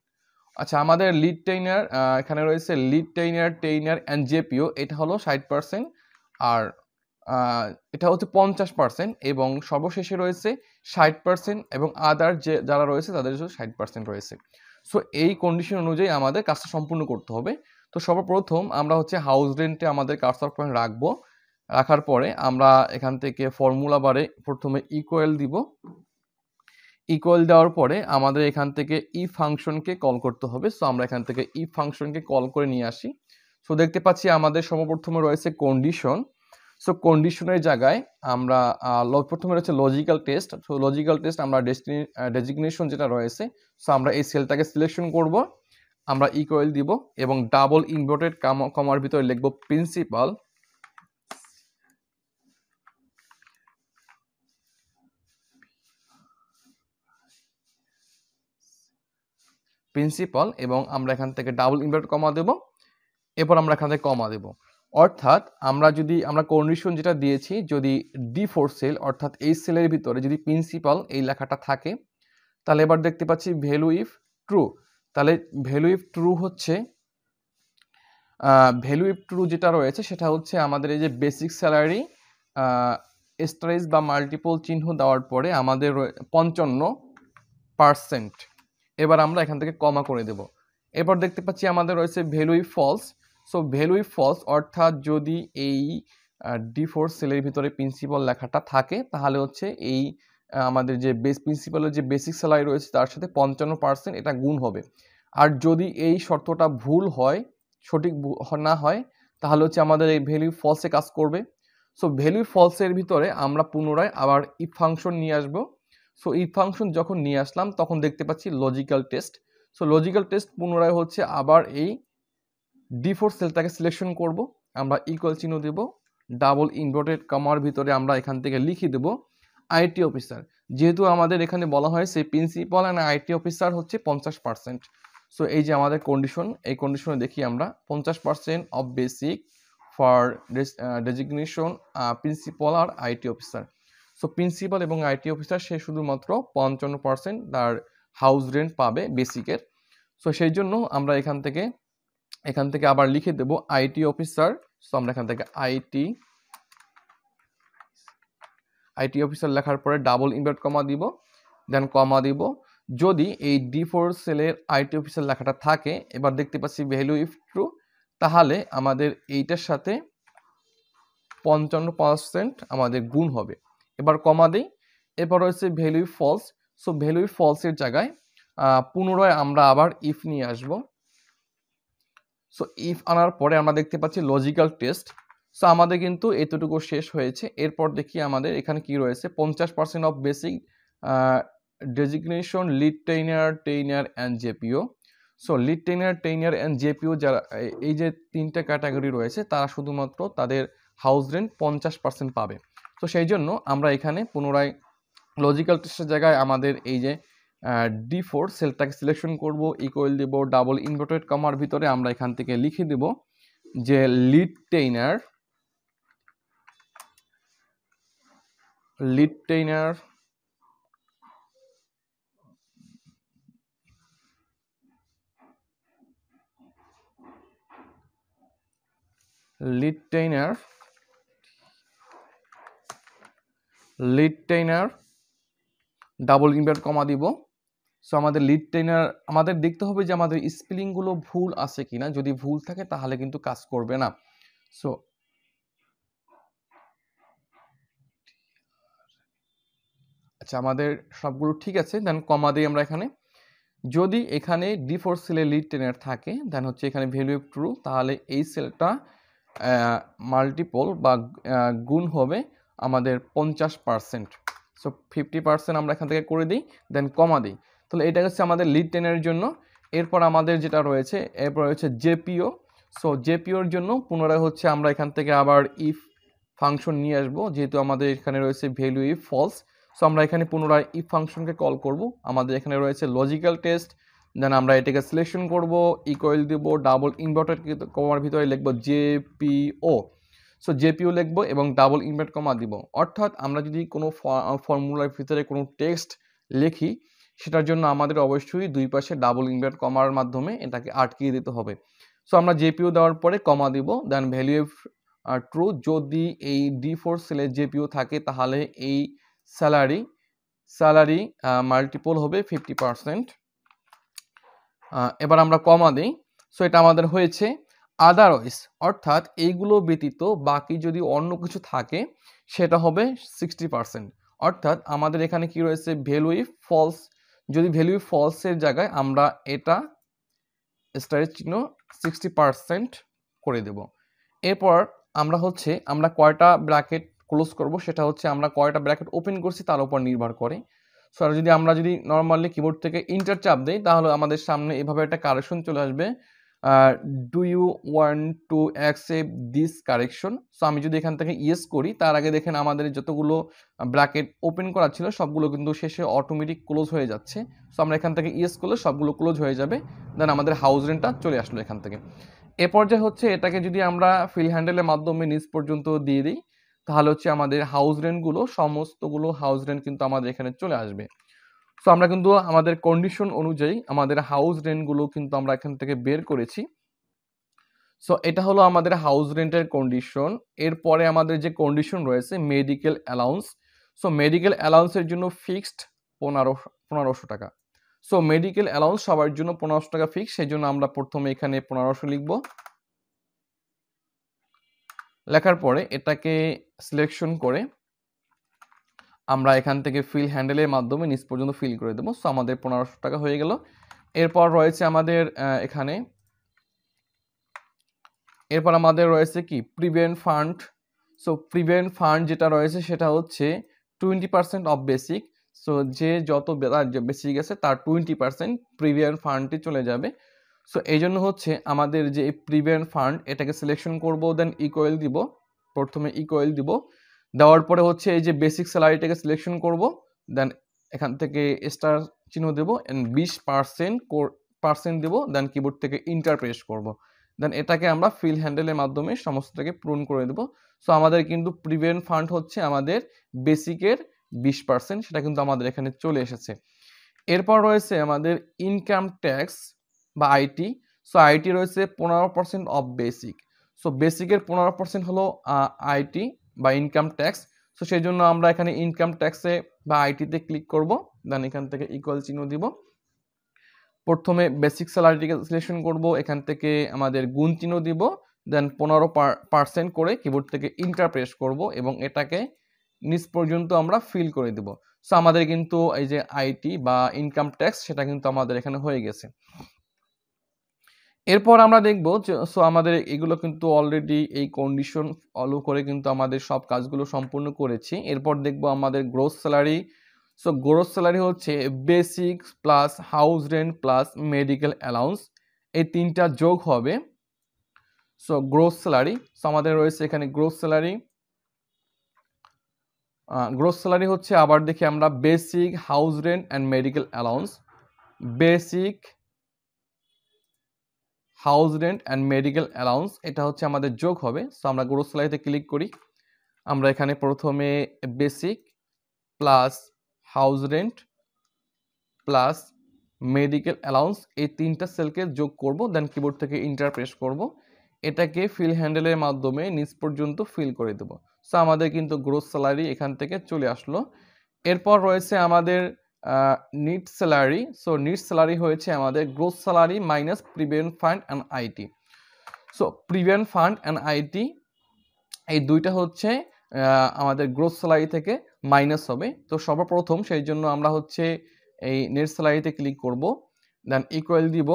আচ্ছা আমাদের লিড টেইনার এখানে রয়েছে lead trainer trainer and JPO এটা হলো 60% আর এটা হচ্ছে 50% এবং সর্বশেষে রয়েছে 60% এবং আদার যে যারা রয়েছে তাদের জন্য 60% রয়েছে। সো এই কন্ডিশন অনুযায়ী আমাদের কাজটা সম্পূর্ণ করতে হবে। তো সর্বপ্রথম আমরা হচ্ছে হাউস রেন্টে আমাদের কার্সর পয়েন্ট রাখবো। রাখার পরে আমরা এখান থেকে ফর্মুলা বারে প্রথমে ইকুয়াল দিব। ইকুয়াল দেওয়ার পরে আমাদের এখান থেকে ই ফাংশনকে কল করতে হবে। সো আমরা এখান থেকে ই ফাংশনকে কল করে নিয়ে আসি। সো দেখতে পাচ্ছি আমাদের সর্বপ্রথমে রয়েছে কন্ডিশন। সো কন্ডিশনের জায়গায় আমরা প্রথমে রয়েছে logical test. So logical test আমরা ডেজিগনেশন যেটা রয়েছে সো আমরা এই সেলটাকে সিলেকশন করব, আমরা ইকুয়াল দিব এবং ডাবল ইনভার্টেড কমার ভিতরে লিখব প্রিন্সিপাল এবং আমরা এখান থেকে ডাবল ইনভার্টেড কমা দেব, এরপর আমরা এখান থেকে কমা দেব। অর্থাৎ আমরা কন্ডিশন যেটা দিয়েছি যদি D4 সেল অর্থাৎ এই সেলের ভিতরে যদি প্রিন্সিপাল এই লেখাটা থাকে তাহলে এবার দেখতে পাচ্ছি ভ্যালু ইফ ট্রু, তাহলে ভ্যালু ইফ ট্রু হচ্ছে ভ্যালু ইফ ট্রু যেটা রয়েছে সেটা হচ্ছে আমাদের এই যে বেসিক স্যালারি স্ট্রেস বা মাল্টিপল চিহ্ন দেওয়ার পরে আমাদের 55%। এবার আমরা এখান থেকে কমা করে দেব। এরপর দেখতে পাচ্ছি আমাদের রয়েছে value if false. So value if false অর্থাৎ যদি এই D4 সেলের ভিতরে প্রিন্সিপাল লেখাটা থাকে তাহলে হচ্ছে এই আমাদের যে প্রিন্সিপালের যে বেসিক স্যালারি রয়েছে তার সাথে 55% এটা গুণ হবে। আর যদি এই শর্তটা ভুল হয় সঠিক না হয় তাহলে হচ্ছে আমাদের এই ভ্যালু ফলসে কাজ করবে। সো ভ্যালু ফলসের ভিতরে আমরা পুনরায় আবার ইফ ফাংশন নিয়ে আসব। সো ইফ ফাংশন যখন নিয়ে আসলাম তখন দেখতে পাচ্ছি logical test. So logical test পুনরায় হচ্ছে আবার এই D4 সেলটাকে সিলেকশন করব, আমরা ইকুয়াল চিহ্ন দেব, ডাবল ইনভার্টেড কমার ভিতরে আমরা এখান থেকে লিখে দেব আইটি অফিসার। যেহেতু আমাদের এখানে বলা হয়েছে প্রিন্সিপাল অ্যান্ড আইটি অফিসার হচ্ছে 50%। সো এই যে আমাদের কন্ডিশন, এই কন্ডিশনে দেখি আমরা 50% of basic for designation principal আর আইটি অফিসার। সো প্রিন্সিপাল এবং আইটি অফিসার সে শুধুমাত্র 55% তার হাউস রেন্ট পাবে বেসিকের। সো সেই জন্য আমরা এখান থেকে আবার লিখে দেব আইটি অফিসার। সো আমরা এখান থেকে আইটি অফিসার লেখার পরে ডাবল ইনভার্ট কমা দিব, দেন কমা দিব, যদি এই D4 সেলের আইটি অফিসের লেখাটা থাকে, এবার দেখতে পাচ্ছি ভ্যালু ইফ ট্রু, তাহলে আমাদের এইটার সাথে 55% আমাদের গুণ হবে। এবার কমা দিই। এরপর রয়েছে value if false. So value if ফলসের জায়গায় পুনরায় আমরা আবার ইফ নিয়ে আসব। সো ইফ আনার পরে আমরা দেখতে পাচ্ছি লজিক্যাল টেস্ট। সো আমাদের কিন্তু এতটুকু শেষ হয়েছে। এরপর দেখি আমাদের এখানে কি রয়েছে, 50% of basic designation lead trainer and JPO. So lead trainer and JPO যারা এই যে 3টা ক্যাটাগরি রয়েছে তারা শুধুমাত্র তাদের হাউস রেন্ট 50% পাবে। তো সেই জন্য আমরা এখানে পুনরায় লজিক্যাল টেস্টের জায়গায় আমাদের এই যে D4 সেলটাকে সিলেকশন করব, ইকুয়াল দিব ডাবল ইনভার্টেড কমার ভিতরে আমরা এখান থেকে লিখে দেব যে lead trainer double invert comma দিব। সো আমাদের লিড টেইনার আমাদের দেখতে হবে যে আমাদের স্পেলিংগুলো ভুল আছে কিনা, যদি ভুল থাকে তাহলে কিন্তু কাজ করবে না। সো আচ্ছা, আমাদের সবগুলো ঠিক আছে, দেন কমা দিই আমরা এখানে। যদি এখানে D4 সেলে লিড টেইনার থাকে, দেন হচ্ছে এখানে ভ্যালু অফ ট্রু, তাহলে এই সেলটা মাল্টিপল বা গুণ হবে আমাদের 50%। সো 50% আমরা এখান থেকে করে দিই, দেন কমা দিই। তাহলে এটা হচ্ছে আমাদের লিড টেনের জন্য। এরপর আমাদের যেটা রয়েছে, এরপর হচ্ছে জেপিও। সো জেপিওর জন্য পুনরায় হচ্ছে আমরা এখান থেকে আবার ইফ ফাংশন নিয়ে আসবো, যেহেতু আমাদের এখানে রয়েছে ভ্যালু ইফ ফলস। সো আমরা এখানে পুনরায় ইফ ফাংশনকে কল করব। আমাদের এখানে রয়েছে লজিক্যাল টেস্ট, দেন আমরা এটাকে সিলেকশন করব, ইকুয়াল দিব ডাবল ইনভার্টেড কমার ভিতরে লিখবো জেপিও। সো জেপিও লিখবো এবং ডাবল ইনভার্ট কমা দিব। অর্থাৎ আমরা যদি কোনো ফর্মুলার ভিতরে কোনো টেক্সট লিখি, সেটার জন্য আমাদের অবশ্যই দুই পাশে ডাবল ইনভার্ট কমার মাধ্যমে এটাকে আটকিয়ে দিতে হবে। সো আমরা জেপিও দেওয়ার পরে কমা দিব, দেন ভ্যালু অফ ট্রু। যদি এই D4 সেলে জেপিও থাকে তাহলে এই স্যালারি মাল্টিপল হবে 50%। এবার আমরা কমা দিই। সো এটা আমাদের হয়েছে। আদারওয়াইজ অর্থাৎ এইগুলো ব্যতীত বাকি যদি অন্য কিছু থাকে সেটা হবে 60%। অর্থাৎ আমাদের এখানে কি রয়েছে, ভ্যালু ইফ ফলস। যদি ভ্যালু ইফ ফলসের জায়গায় আমরা এটা স্টারের চিহ্ন 60% করে দেব। এরপর আমরা কয়টা ব্র্যাকেট ক্লোজ করব, সেটা হচ্ছে আমরা কয়টা ব্র্যাকেট ওপেন করছি তার উপর নির্ভর করে। সো আমরা যদি নর্মালি কিবোর্ড থেকে ইন্টার চাপ দিই, তাহলে আমাদের সামনে এভাবে একটা কারেকশন চলে আসবে, do you want to accept this correction. So আমি যদি এখান থেকে ইয়েস করি, তার আগে দেখেন আমাদের যতগুলো ব্র্যাকেট ওপেন করা ছিল সবগুলো কিন্তু শেষে অটোমেটিক ক্লোজ হয়ে যাচ্ছে। সো আমরা এখান থেকে ইয়েস করলে সবগুলো ক্লোজ হয়ে যাবে, দেন আমাদের হাউস রেন্টটা চলে আসলো এখান থেকে। এ পর্যায়ে হচ্ছে এটাকে যদি আমরা ফিল হ্যান্ডেলের মাধ্যমে নিচ পর্যন্ত দিয়ে দিই, তাহলে হচ্ছে আমাদের হাউস রেন্টগুলো সমস্তগুলো হাউস রেন্ট কিন্তু আমাদের এখানে চলে আসবে। সো আমরা কিন্তু আমাদের কন্ডিশন অনুযায়ী আমাদের হাউস রেন্টগুলো কিন্তু আমরা এখান থেকে বের করেছি। সো এটা হলো আমাদের হাউস রেন্টের কন্ডিশন। এরপরে আমাদের যে কন্ডিশন রয়েছে মেডিকেল অ্যালাউন্স। সো মেডিকেল অ্যালাউন্সের জন্য ফিক্সড 1500 টাকা। সো মেডিকেল অ্যালাউন্স সবার জন্য 1500 টাকা ফিক্স, সেই জন্য আমরা প্রথমে এখানে 1500 লিখব। লেখার পরে এটাকে সিলেকশন করে আমরা এখান থেকে ফিল হ্যান্ডেলের মাধ্যমে নিচ পর্যন্ত ফিল করে দেবো। সো আমাদের 1500 টাকা হয়ে গেল। এরপর রয়েছে আমাদের এখানে এরপর আমাদের রয়েছে কি prevent fund. So prevent fund যেটা রয়েছে সেটা হচ্ছে 20% অফ বেসিক। সো যে যত বেসিক আছে তার 20% প্রিভেন্ট ফান্ডটি চলে যাবে। সো এই জন্য হচ্ছে আমাদের যে প্রিভেন্ট ফান্ড এটাকে সিলেকশন করব, দেন ইকুয়াল দিব, প্রথমে ইকুয়াল দিব, দেওয়ার পরে হচ্ছে এই যে বেসিক স্যালারিটাকে সিলেকশন করব, দেন এখান থেকে স্টার চিহ্ন দেব, এন্ড 20% দেব, দেন কিবোর্ড থেকে ইন্টার প্রেস করব, দেন এটাকে আমরা ফিল হ্যান্ডেলের মাধ্যমে সমস্তটাকে পূরণ করে দেব। সো আমাদের কিন্তু প্রিভেন্ট ফান্ড হচ্ছে আমাদের বেসিকের 20%, সেটা কিন্তু আমাদের এখানে চলে এসেছে। এরপর রয়েছে আমাদের ইনকাম ট্যাক্স বা আইটি। সো আইটি রয়েছে 15% অফ বেসিক। সো বেসিকের 15% হলো আইটি বা ইনকাম ট্যাক্স। সো সেই জন্য আমরা এখানে ইনকাম ট্যাক্সে বা আইটিতে ক্লিক করব, দেন এখান থেকে ইকুয়াল চিহ্ন দিব। প্রথমে বেসিক স্যালারিটিকে সিলেকশন করব, এখান থেকে আমাদের গুণ চিহ্ন দিব, দেন 15% করে কিবোর্ড থেকে ইন্টার প্রেস করব এবং এটাকে নিচ পর্যন্ত আমরা ফিল করে দেব। সো আমাদের কিন্তু এই যে আইটি বা ইনকাম ট্যাক্স সেটা কিন্তু আমাদের এখানে হয়ে গেছে। এরপর আমরা দেখব যে সো আমাদের এগুলো কিন্তু অলরেডি এই কন্ডিশন ফলো করে কিন্তু আমাদের সব কাজগুলো সম্পূর্ণ করেছি। এরপর দেখব আমাদের gross salary. So gross salary হচ্ছে basic plus house rent plus medical allowance, এই তিনটা যোগ হবে। সো গ্রোস স্যালারি, সো আমাদের রয়েছে এখানে গ্রোস স্যালারি। গ্রোস স্যালারি হচ্ছে আবার দেখি আমরা basic house rent and medical allowance, basic house rent and medical allowance, এটা হচ্ছে আমাদের যোগ হবে। সো আমরা গ্রোস স্যালারিতে ক্লিক করি। আমরা এখানে প্রথমে basic plus house rent plus medical allowance এই তিনটা সেলকে যোগ করব, দেন কিবোর্ড থেকে ইন্টার প্রেস করব, এটাকে ফিল হ্যান্ডেলের মাধ্যমে নিচ পর্যন্ত ফিল করে দেব। সো আমাদের কিন্তু গ্রোস স্যালারি এখান থেকে চলে আসলো। এরপর রয়েছে আমাদের net salary. So net salary হয়েছে আমাদের gross salary minus provident fund and IT. So provident fund and IT এই দুইটা হচ্ছে আমাদের গ্রোস স্যালারি থেকে মাইনাস হবে। তো সর্বপ্রথম সেই জন্য আমরা হচ্ছে এই নেট স্যালারিতে ক্লিক করব, দেন ইকুয়াল দিব।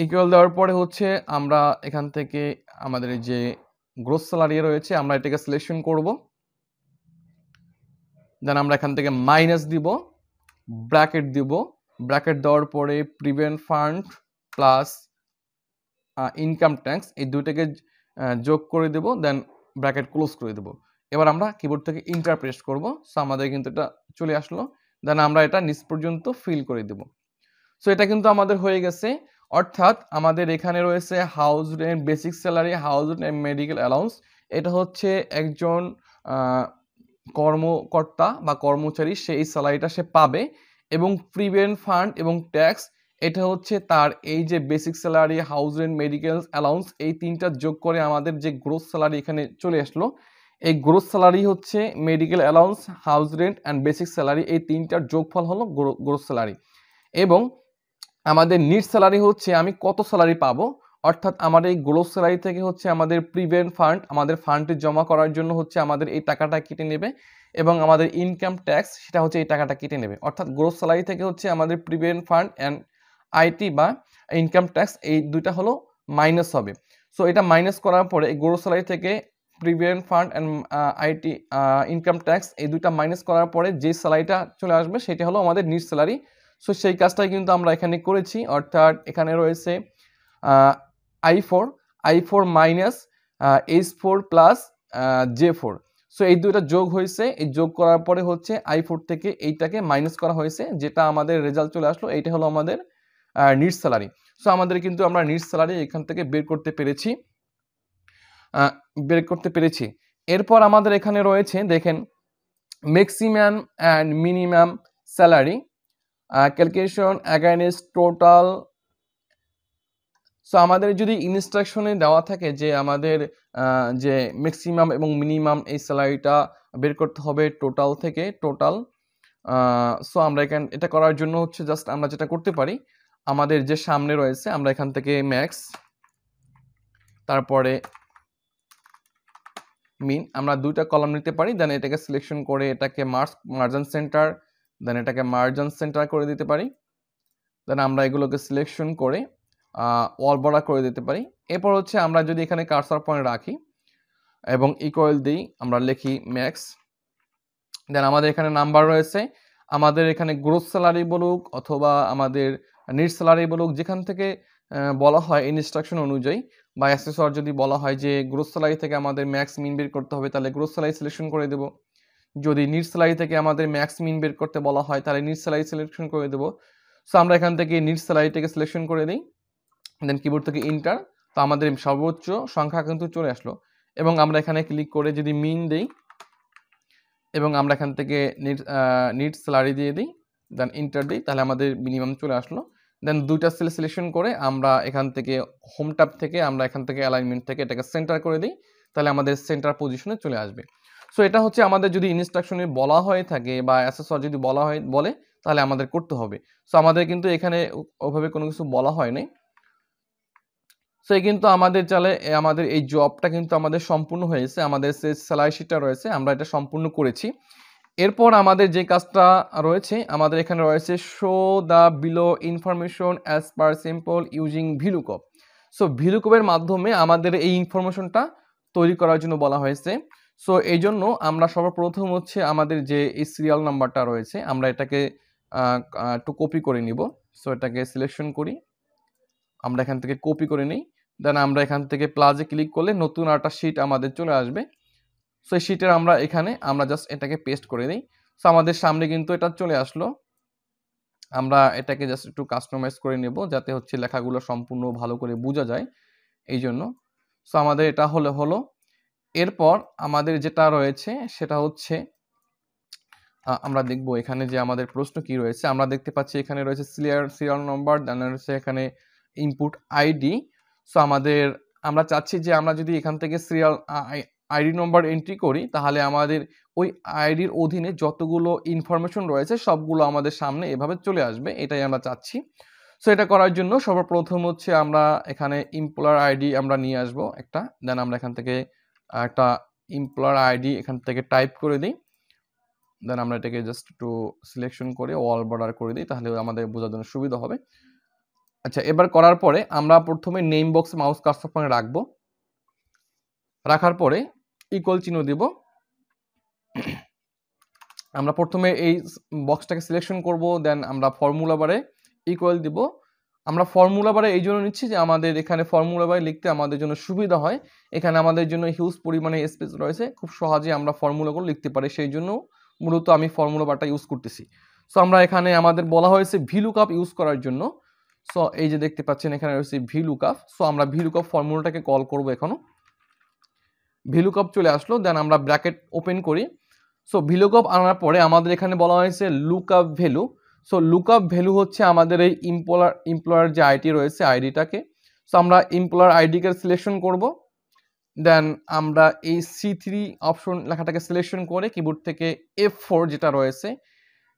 ইকুয়াল দেওয়ার পরে হচ্ছে আমরা এখান থেকে আমাদের যে গ্রোস স্যালারি রয়েছে আমরা এটাকে সিলেকশন করব, দেন আমরা এখান থেকে মাইনাস দিব, ব্র্যাকেট দিব, ব্র্যাকেট দেওয়ার পরে প্রিভিডেন্ট ফান্ড প্লাস ইনকাম ট্যাক্স এই দুইটাকে যোগ করে দেব, দেন ব্র্যাকেট ক্লোজ করে দেব। এবার আমরা কিবোর্ড থেকে ইন্টার প্রেস করব। সো আমাদের কিন্তু এটা চলে আসলো, দেন আমরা এটা নিচ পর্যন্ত ফিল করে দেব। সো এটা কিন্তু আমাদের হয়ে গেছে। অর্থাৎ আমাদের এখানে রয়েছে house rent, basic salary, house rent, medical allowance, এটা হচ্ছে একজন কর্মকর্তা বা কর্মচারী সে এই স্যালারিটা সে পাবে, এবং প্রিভিডেন্ট ফান্ড এবং ট্যাক্স এটা হচ্ছে তার এই যে basic salary, house rent, medical allowance এই তিনটা যোগ করে আমাদের যে গ্রোস স্যালারি এখানে চলে আসলো, এই গ্রোস স্যালারি হচ্ছে medical allowance, house rent and basic salary এই তিনটার যোগফল হলো গ্রোস স্যালারি। এবং আমাদের নিট স্যালারি হচ্ছে আমি কত স্যালারি পাবো, অর্থাৎ আমাদের এই গ্রোস স্যালারি থেকে হচ্ছে আমাদের প্রিভিডেন্ট ফান্ড আমাদের ফান্ডে জমা করার জন্য হচ্ছে আমাদের এই টাকাটা কেটে নেবে, এবং আমাদের ইনকাম ট্যাক্স সেটা হচ্ছে এই টাকাটা কেটে নেবে। অর্থাৎ গ্রোস স্যালারি থেকে হচ্ছে আমাদের প্রিভিডেন্ট ফান্ড অ্যান্ড আইটি বা ইনকাম ট্যাক্স এই দুইটা হলো মাইনাস হবে। সো এটা মাইনাস করার পরে এই গ্রোস স্যালারি থেকে provident fund and IT income tax এই দুইটা মাইনাস করার পরে যে স্যালারিটা চলে আসবে সেটা হলো আমাদের নিট স্যালারি। সো সেই কাজটাই কিন্তু আমরা এখানে করেছি। অর্থাৎ এখানে রয়েছে I4 minus H4 plus J4। So এই দুইটা যোগ হয়েছে, এই যোগ করার পরে হচ্ছে I4 থেকে এইটাকে মাইনাস করা হয়েছে, যেটা আমাদের রেজাল্ট চলে আসলো, এইটা হলো আমাদের নিট স্যালারি। সো আমাদের কিন্তু আমরা নিট স্যালারি এখান থেকে বের করতে পেরেছি। এরপর আমাদের এখানে রয়েছে দেখেন maximum and minimum salary calculation against total. So আমাদের যদি ইনস্ট্রাকশনে দেওয়া থাকে যে আমাদের যে ম্যাক্সিমাম এবং মিনিমাম এই স্যালারিটা বের করতে হবে টোটাল থেকে, সো আমরা এটা করার জন্য হচ্ছে জাস্ট আমরা যেটা করতে পারি, আমাদের যে সামনে রয়েছে আমরা এখান থেকে ম্যাক্স, তারপরে মিন, আমরা দুইটা কলাম নিতে পারি, দেন এটাকে সিলেকশন করে এটাকে মার্জিন সেন্টার, দেন এটাকে মার্জিন সেন্টার করে দিতে পারি, দেন আমরা এগুলোকে সিলেকশন করে অল বর্ডার করে দিতে পারি। এরপর হচ্ছে আমরা যদি এখানে কার্সর পয়েন্ট রাখি এবং ইকুয়াল দিই, আমরা লিখি ম্যাক্স, দেন আমাদের এখানে নাম্বার রয়েছে, আমাদের এখানে গ্রোস স্যালারি বলুক অথবা আমাদের নিট স্যালারি বলুক, যেখান থেকে বলা হয় ইনস্ট্রাকশন অনুযায়ী বা অ্যাক্সেসর যদি বলা হয় যে গ্রোস স্যালারি থেকে আমাদের ম্যাক্স মিন বের করতে হবে, তাহলে গ্রোস স্যালারি সিলেকশন করে দেব। যদি নিট স্যালারি থেকে আমাদের ম্যাক্স মিন বের করতে বলা হয় তাহলে নিট স্যালারি সিলেকশন করে দেব। সো আমরা এখান থেকে নিট স্যালারিটাকে সিলেকশন করে দিই, দেন কিবোর্ড থেকে ইন্টার, তো আমাদের সর্বোচ্চ সংখ্যা কিন্তু চলে আসলো। এবং আমরা এখানে ক্লিক করে যদি মিন দেই এবং আমরা এখান থেকে নিট স্যালারি দিয়ে দিই, দেন ইন্টার দিই, তাহলে আমাদের মিনিমাম চলে আসলো। দেন দুইটা সেল সিলেকশন করে আমরা এখান থেকে হোম ট্যাব থেকে আমরা এখান থেকে অ্যালাইনমেন্ট থেকে এটাকে সেন্টার করে দিই, তাহলে আমাদের সেন্টার পজিশনে চলে আসবে। সো এটা হচ্ছে আমাদের যদি ইনস্ট্রাকশনে বলা হয়ে থাকে বা অ্যাসেসর যদি বলে তাহলে আমাদের করতে হবে। সো আমাদের কিন্তু এখানে ওভাবে কোনো কিছু বলা হয় নাই। সো কিন্তু আমাদের আমাদের এই জবটা কিন্তু আমাদের সম্পূর্ণ হয়েছে, আমাদের যে স্যালারি শিটটা রয়েছে আমরা এটা সম্পূর্ণ করেছি। এরপর আমাদের যে কাজটা রয়েছে, আমাদের এখানে রয়েছে show the below information as per simple using VLOOKUP. So ভিলুকপের মাধ্যমে আমাদের এই ইনফরমেশনটা তৈরি করার জন্য বলা হয়েছে। সো এই জন্য আমরা সর্বপ্রথম হচ্ছে আমাদের যে এই সিরিয়াল নাম্বারটা রয়েছে আমরা এটাকে একটু কপি করে নিব। সো এটাকে সিলেকশন করি, আমরা এখান থেকে কপি করে নিই, দেন আমরা এখান থেকে প্লাসে ক্লিক করলে নতুন একটা শিট আমাদের চলে আসবে। সো এই শিটের আমরা জাস্ট এটাকে পেস্ট করে দিই। সো আমাদের সামনে কিন্তু এটা চলে আসলো। আমরা এটাকে জাস্ট একটু কাস্টমাইজ করে নেব যাতে হচ্ছে লেখাগুলো সম্পূর্ণ ভালো করে বোঝা যায় এই জন্য। সো আমাদের এটা হলো। এরপর আমাদের যেটা রয়েছে সেটা হচ্ছে আমরা দেখব এখানে যে আমাদের প্রশ্ন কি রয়েছে। আমরা দেখতে পাচ্ছি এখানে রয়েছে সিরিয়াল নাম্বার, দেন রয়েছে এখানে ইনপুট আইডি। সো আমরা চাচ্ছি যে আমরা যদি এখান থেকে সিরিয়াল আইডি নম্বর এন্ট্রি করি তাহলে আমাদের ওই আইডির অধীনে যতগুলো ইনফরমেশন রয়েছে সবগুলো আমাদের সামনে এভাবে চলে আসবে, এটাই আমরা চাচ্ছি। সো এটা করার জন্য সর্বপ্রথম হচ্ছে আমরা এখানে এমপ্লয়ার আইডি আমরা নিয়ে আসবো একটা, দেন আমরা এখান থেকে একটা এমপ্লয়ার আইডি এখান থেকে টাইপ করে দিই, দেন আমরা এটাকে জাস্ট একটু সিলেকশন করে অল বর্ডার করে দিই, তাহলে আমাদের বোঝার জন্য সুবিধা হবে। আচ্ছা, এবার করার পরে আমরা প্রথমে নেম বক্সে মাউস কার্সর রাখবো, রাখার পরে ইকুয়াল চিহ্ন দিব। আমরা প্রথমে এই বক্সটাকে সিলেকশন করব, দেন আমরা ফর্মুলা বারে ইকুয়াল দিব। আমরা ফর্মুলা বারে এই জন্য নিচ্ছি যে আমাদের এখানে ফর্মুলা বারে লিখতে আমাদের জন্য সুবিধা হয়, এখানে আমাদের জন্য হিউজ পরিমাণে স্পেস রয়েছে, খুব সহজে আমরা ফর্মুলাগুলো লিখতে পারি, সেই জন্য মূলত আমি ফর্মুলা বারটা ইউজ করতেছি। সো আমরা এখানে আমাদের বলা হয়েছে ভিলুকআপ ইউজ করার জন্য। সো এই যে দেখতে পাচ্ছেন এখানে রয়েছে ভিলুকআপ। সো আমরা ভিলুকআপ ফর্মুলাটাকে কল করব, এখনো ভিলুকআপ চলে আসলো, দেন আমরা ব্র্যাকেট ওপেন করি। সো ভিলুকআপ আনার পরে আমাদের এখানে বলা হয়েছে lookup value. So lookup value হচ্ছে আমাদের এই এমপ্লয়ার যে আইডি রয়েছে আইডিটাকে। সো আমরা এমপ্লয়ার আইডিকে সিলেকশন করব, দেন আমরা এই C3 অপশন লেখাটাকে সিলেকশন করে কিবোর্ড থেকে F4 যেটা রয়েছে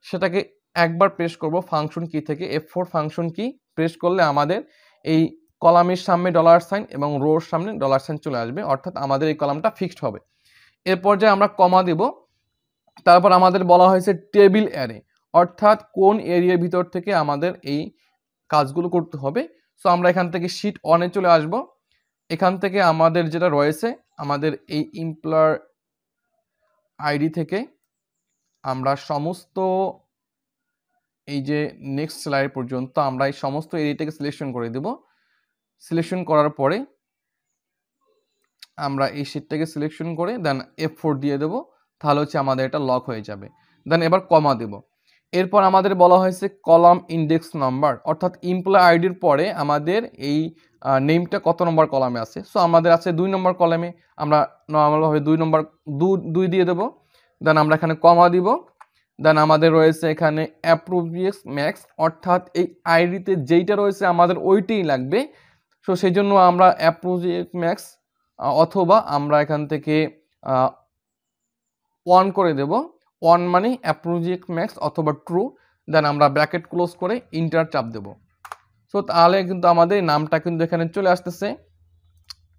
সেটাকে একবার প্রেস করব ফাংশন কি থেকে, F4 ফাংশন কি প্রেস করলে আমাদের এই কলামের সামনে ডলার সাইন এবং রোর সামনে ডলার সাইন চলে আসবে, অর্থাৎ আমাদের এই কলামটা ফিক্সড হবে। এরপর যে আমরা কমা দেব, তারপর আমাদের বলা হয়েছে টেবিল অ্যারে, অর্থাৎ কোন এরিয়ার ভিতর থেকে আমাদের এই কাজগুলো করতে হবে। সো আমরা এখান থেকে শিট 1-এ চলে আসব, এখান থেকে আমাদের যেটা রয়েছে আমাদের এই এমপ্লয়ার আইডি থেকে আমরা সমস্ত এই যে নেক্সট স্যালারি পর্যন্ত আমরা এই সমস্ত এরিয়াটাকে সিলেকশন করে দেব। সিলেকশন করার পরে আমরা এই শিটটাকে সিলেকশন করে দেন F4 দিয়ে দেব, তাহলে হচ্ছে আমাদের এটা লক হয়ে যাবে। দেন এবার কমা দেব। এরপর আমাদের বলা হয়েছে কলাম ইন্ডেক্স নাম্বার, অর্থাৎ এমপ্লয় আইডির পরে আমাদের এই নেমটা কত নম্বর কলামে আছে। সো আমাদের আছে 2 নম্বর কলামে, আমরা নর্মালভাবে 2 দিয়ে দেব। দেন আমরা এখানে কমা দিব, দেন আমাদের রয়েছে এখানে অ্যাপ্রোপ্রিয়েট ম্যাক্স, অর্থাৎ এই আইডিতে যেইটা রয়েছে আমাদের ওইটাই লাগবে। সো সেই জন্য আমরা অ্যাপ্রোপ্রিয়েট ম্যাক্স অথবা আমরা এখান থেকে 1 করে দেব, 1 মানে অ্যাপ্রোপ্রিয়েট ম্যাক্স অথবা ট্রু, দেন আমরা ব্র্যাকেট ক্লোজ করে ইন্টার চাপ দেব। সো তাহলে কিন্তু আমাদের নামটা কিন্তু এখানে চলে আসতেছে।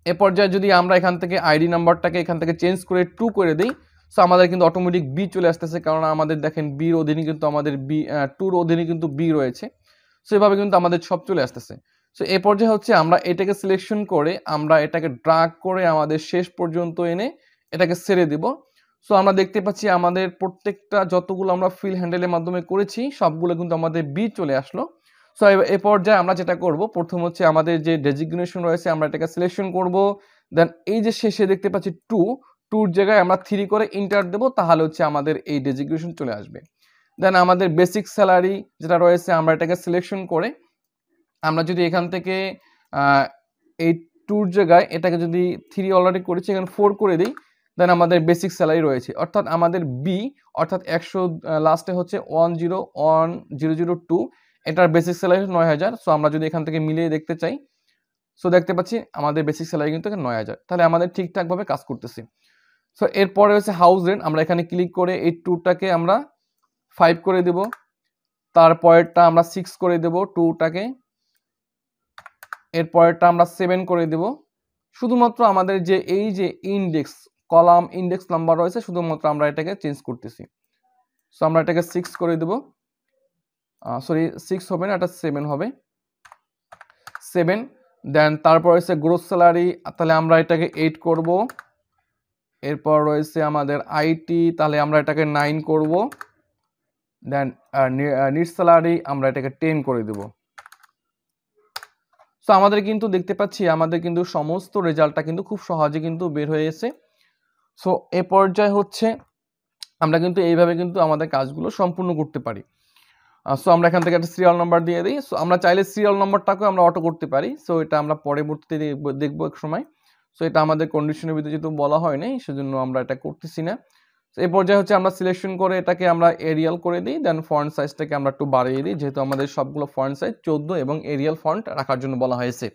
এ পর্যায়ে যদি আমরা এখান থেকে আইডি নাম্বারটাকে এখান থেকে চেঞ্জ করে 2 করে দিই, সো আমাদের কিন্তু অটোমেটিক বি চলে আসতেছে, কারণ আমাদের দেখেন বির অধীনে কিন্তু আমাদের টুর অধীনে কিন্তু বি রয়েছে। সো এভাবে কিন্তু আমাদের সব চলে আসতেছে। সো এ পর্যায়ে হচ্ছে আমরা এটাকে সিলেকশন করে আমরা এটাকে ড্রাগ করে আমাদের শেষ পর্যন্ত এনে এটাকে ছেড়ে দিব। সো আমরা দেখতে পাচ্ছি আমাদের প্রত্যেকটা যতগুলো আমরা ফিল হ্যান্ডেলের মাধ্যমে করেছি সবগুলো কিন্তু আমাদের বি চলে আসলো। সো এ পর্যায়ে আমরা যেটা করব, প্রথম হচ্ছে আমাদের যে ডেজিগনেশন রয়েছে আমরা এটাকে সিলেকশন করব, দেন এই যে শেষে দেখতে পাচ্ছি 2-2 জায়গায় আমরা 3 করে ইন্টার দেব, তাহলে হচ্ছে আমাদের এই ডেজিগনেশন চলে আসবে। দেন আমাদের বেসিক স্যালারি যেটা রয়েছে আমরা এটাকে সিলেকশন করে আমরা যদি এখান থেকে এই 2 জায়গায় এটাকে যদি 3 অলরেডি করেছি এখানে 4 করে দিই, দেন আমাদের বেসিক স্যালারি রয়েছে, অর্থাৎ আমাদের বি অর্থাৎ 100 লাস্টে হচ্ছে 101002, এটার বেসিক স্যালারি 9000। সো আমরা যদি এখান থেকে মিলিয়ে দেখতে চাই, সো দেখতে পাচ্ছি আমাদের বেসিক স্যালারি কিন্তু 9,000, তাহলে আমাদের ঠিকঠাকভাবে কাজ করতেছি। সো এরপরে হচ্ছে হাউস রেন্ট, আমরা এখানে ক্লিক করে এই 2টাকে আমরা 5 করে দেব, তারপরেরটা আমরা 6 করে দেব 2টাকে, এরপরেরটা আমরা 7 করে দেব। শুধুমাত্র আমাদের যে এই যে ইন্ডেক্স কলাম ইন্ডেক্স নাম্বার রয়েছে শুধুমাত্র আমরা এটাকে চেঞ্জ করতেছি। সো আমরা এটাকে 6 করে দেব, সরি 6 হবে না, এটা 7 হবে, 7। দেন তারপর হচ্ছে গ্রোস স্যালারি, তাহলে আমরা এটাকে 8 করব। এরপর রয়েছে আমাদের আইটি, তাহলে আমরা এটাকে 9 করব। দেন নিট স্যালারি আমরা এটাকে 10 করে দেব। সো আমাদের কিন্তু দেখতে পাচ্ছি আমাদের কিন্তু সমস্ত রেজাল্টটা কিন্তু খুব সহজে কিন্তু বের হয়ে গেছে। সো এ পর্যায়ে হচ্ছে আমরা কিন্তু এইভাবে কিন্তু আমাদের কাজগুলো সম্পূর্ণ করতে পারি। সো আমরা এখান থেকে একটা সিরিয়াল নাম্বার দিয়ে দিই। সো আমরা চাইলে সিরিয়াল নাম্বারটাকেও আমরা অটো করতে পারি। সো এটা আমরা পরবর্তীতে দেখবো এক সময়। সো এটা আমাদের কন্ডিশনের ভিতরে যেহেতু বলা হয় নাই, সেজন্য আমরা এটা করতেছি না। এই পর্যায়ে হচ্ছে আমরা সিলেকশন করে এটাকে আমরা এরিয়াল করে দিই, দেন ফন্ট সাইজটাকে আমরা একটু বাড়িয়ে দিই, যেহেতু আমাদের সবগুলো ফন্ট সাইজ 14 এবং এরিয়াল ফন্ট রাখার জন্য বলা হয়েছে।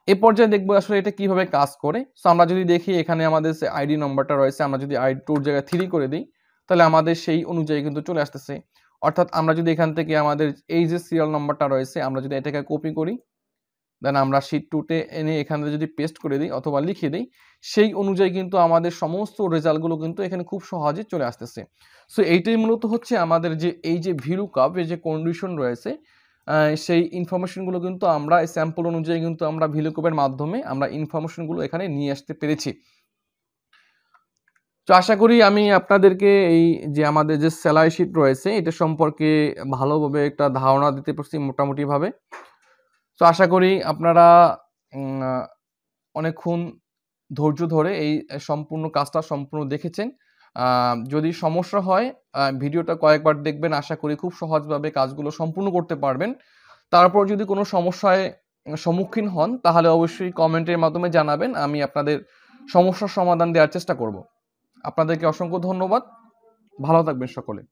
এই পর্যায়ে দেখবো আসলে এটা কিভাবে কাজ করে। সো আমরা যদি দেখি এখানে আমাদের যে আইডি নাম্বারটা রয়েছে, আমরা যদি আইডি 2 এর জায়গায় 3 করে দিই, তাহলে আমাদের সেই অনুযায়ী কিন্তু চলে আসতেছে। অর্থাৎ আমরা যদি এখান থেকে আমাদের এই যে সিরিয়াল নাম্বারটা রয়েছে, আমরা যদি এটাকে কপি করি, দেন আমরা শীট 2তে এনে এখানে যদি পেস্ট করে দিই অথবা লিখে দিই, সেই অনুযায়ী কিন্তু আমাদের সমস্ত রেজাল্টগুলো কিন্তু এখানে খুব সহজে চলে আসতেছে। সো এইটাই মূলত হচ্ছে আমাদের যে এই যে ভিলুকআপ এর যে কন্ডিশন রয়েছে, সেই ইনফরমেশনগুলো কিন্তু আমরা স্যাম্পল অনুযায়ী কিন্তু আমরা ভিলুকআপের মাধ্যমে আমরা ইনফরমেশনগুলো এখানে নিয়ে আসতে পেরেছি। তো আশা করি আমি আপনাদেরকে এই যে আমাদের যে স্যালারি শিট রয়েছে এটা সম্পর্কে ভালোভাবে একটা ধারণা দিতে পারছি মোটামুটিভাবে। তো আশা করি আপনারা অনেকক্ষণ ধৈর্য ধরে এই সম্পূর্ণ কাজটা সম্পূর্ণ দেখেছেন। যদি সমস্যা হয় ভিডিওটা কয়েকবার দেখবেন, আশা করি খুব সহজভাবে কাজগুলো সম্পূর্ণ করতে পারবেন। তারপর যদি কোনো সমস্যায় সম্মুখীন হন তাহলে অবশ্যই কমেন্টের মাধ্যমে জানাবেন, আমি আপনাদের সমস্যার সমাধান দেওয়ার চেষ্টা করব। আপনাদেরকে অসংখ্য ধন্যবাদ। ভালো থাকবেন সকলে।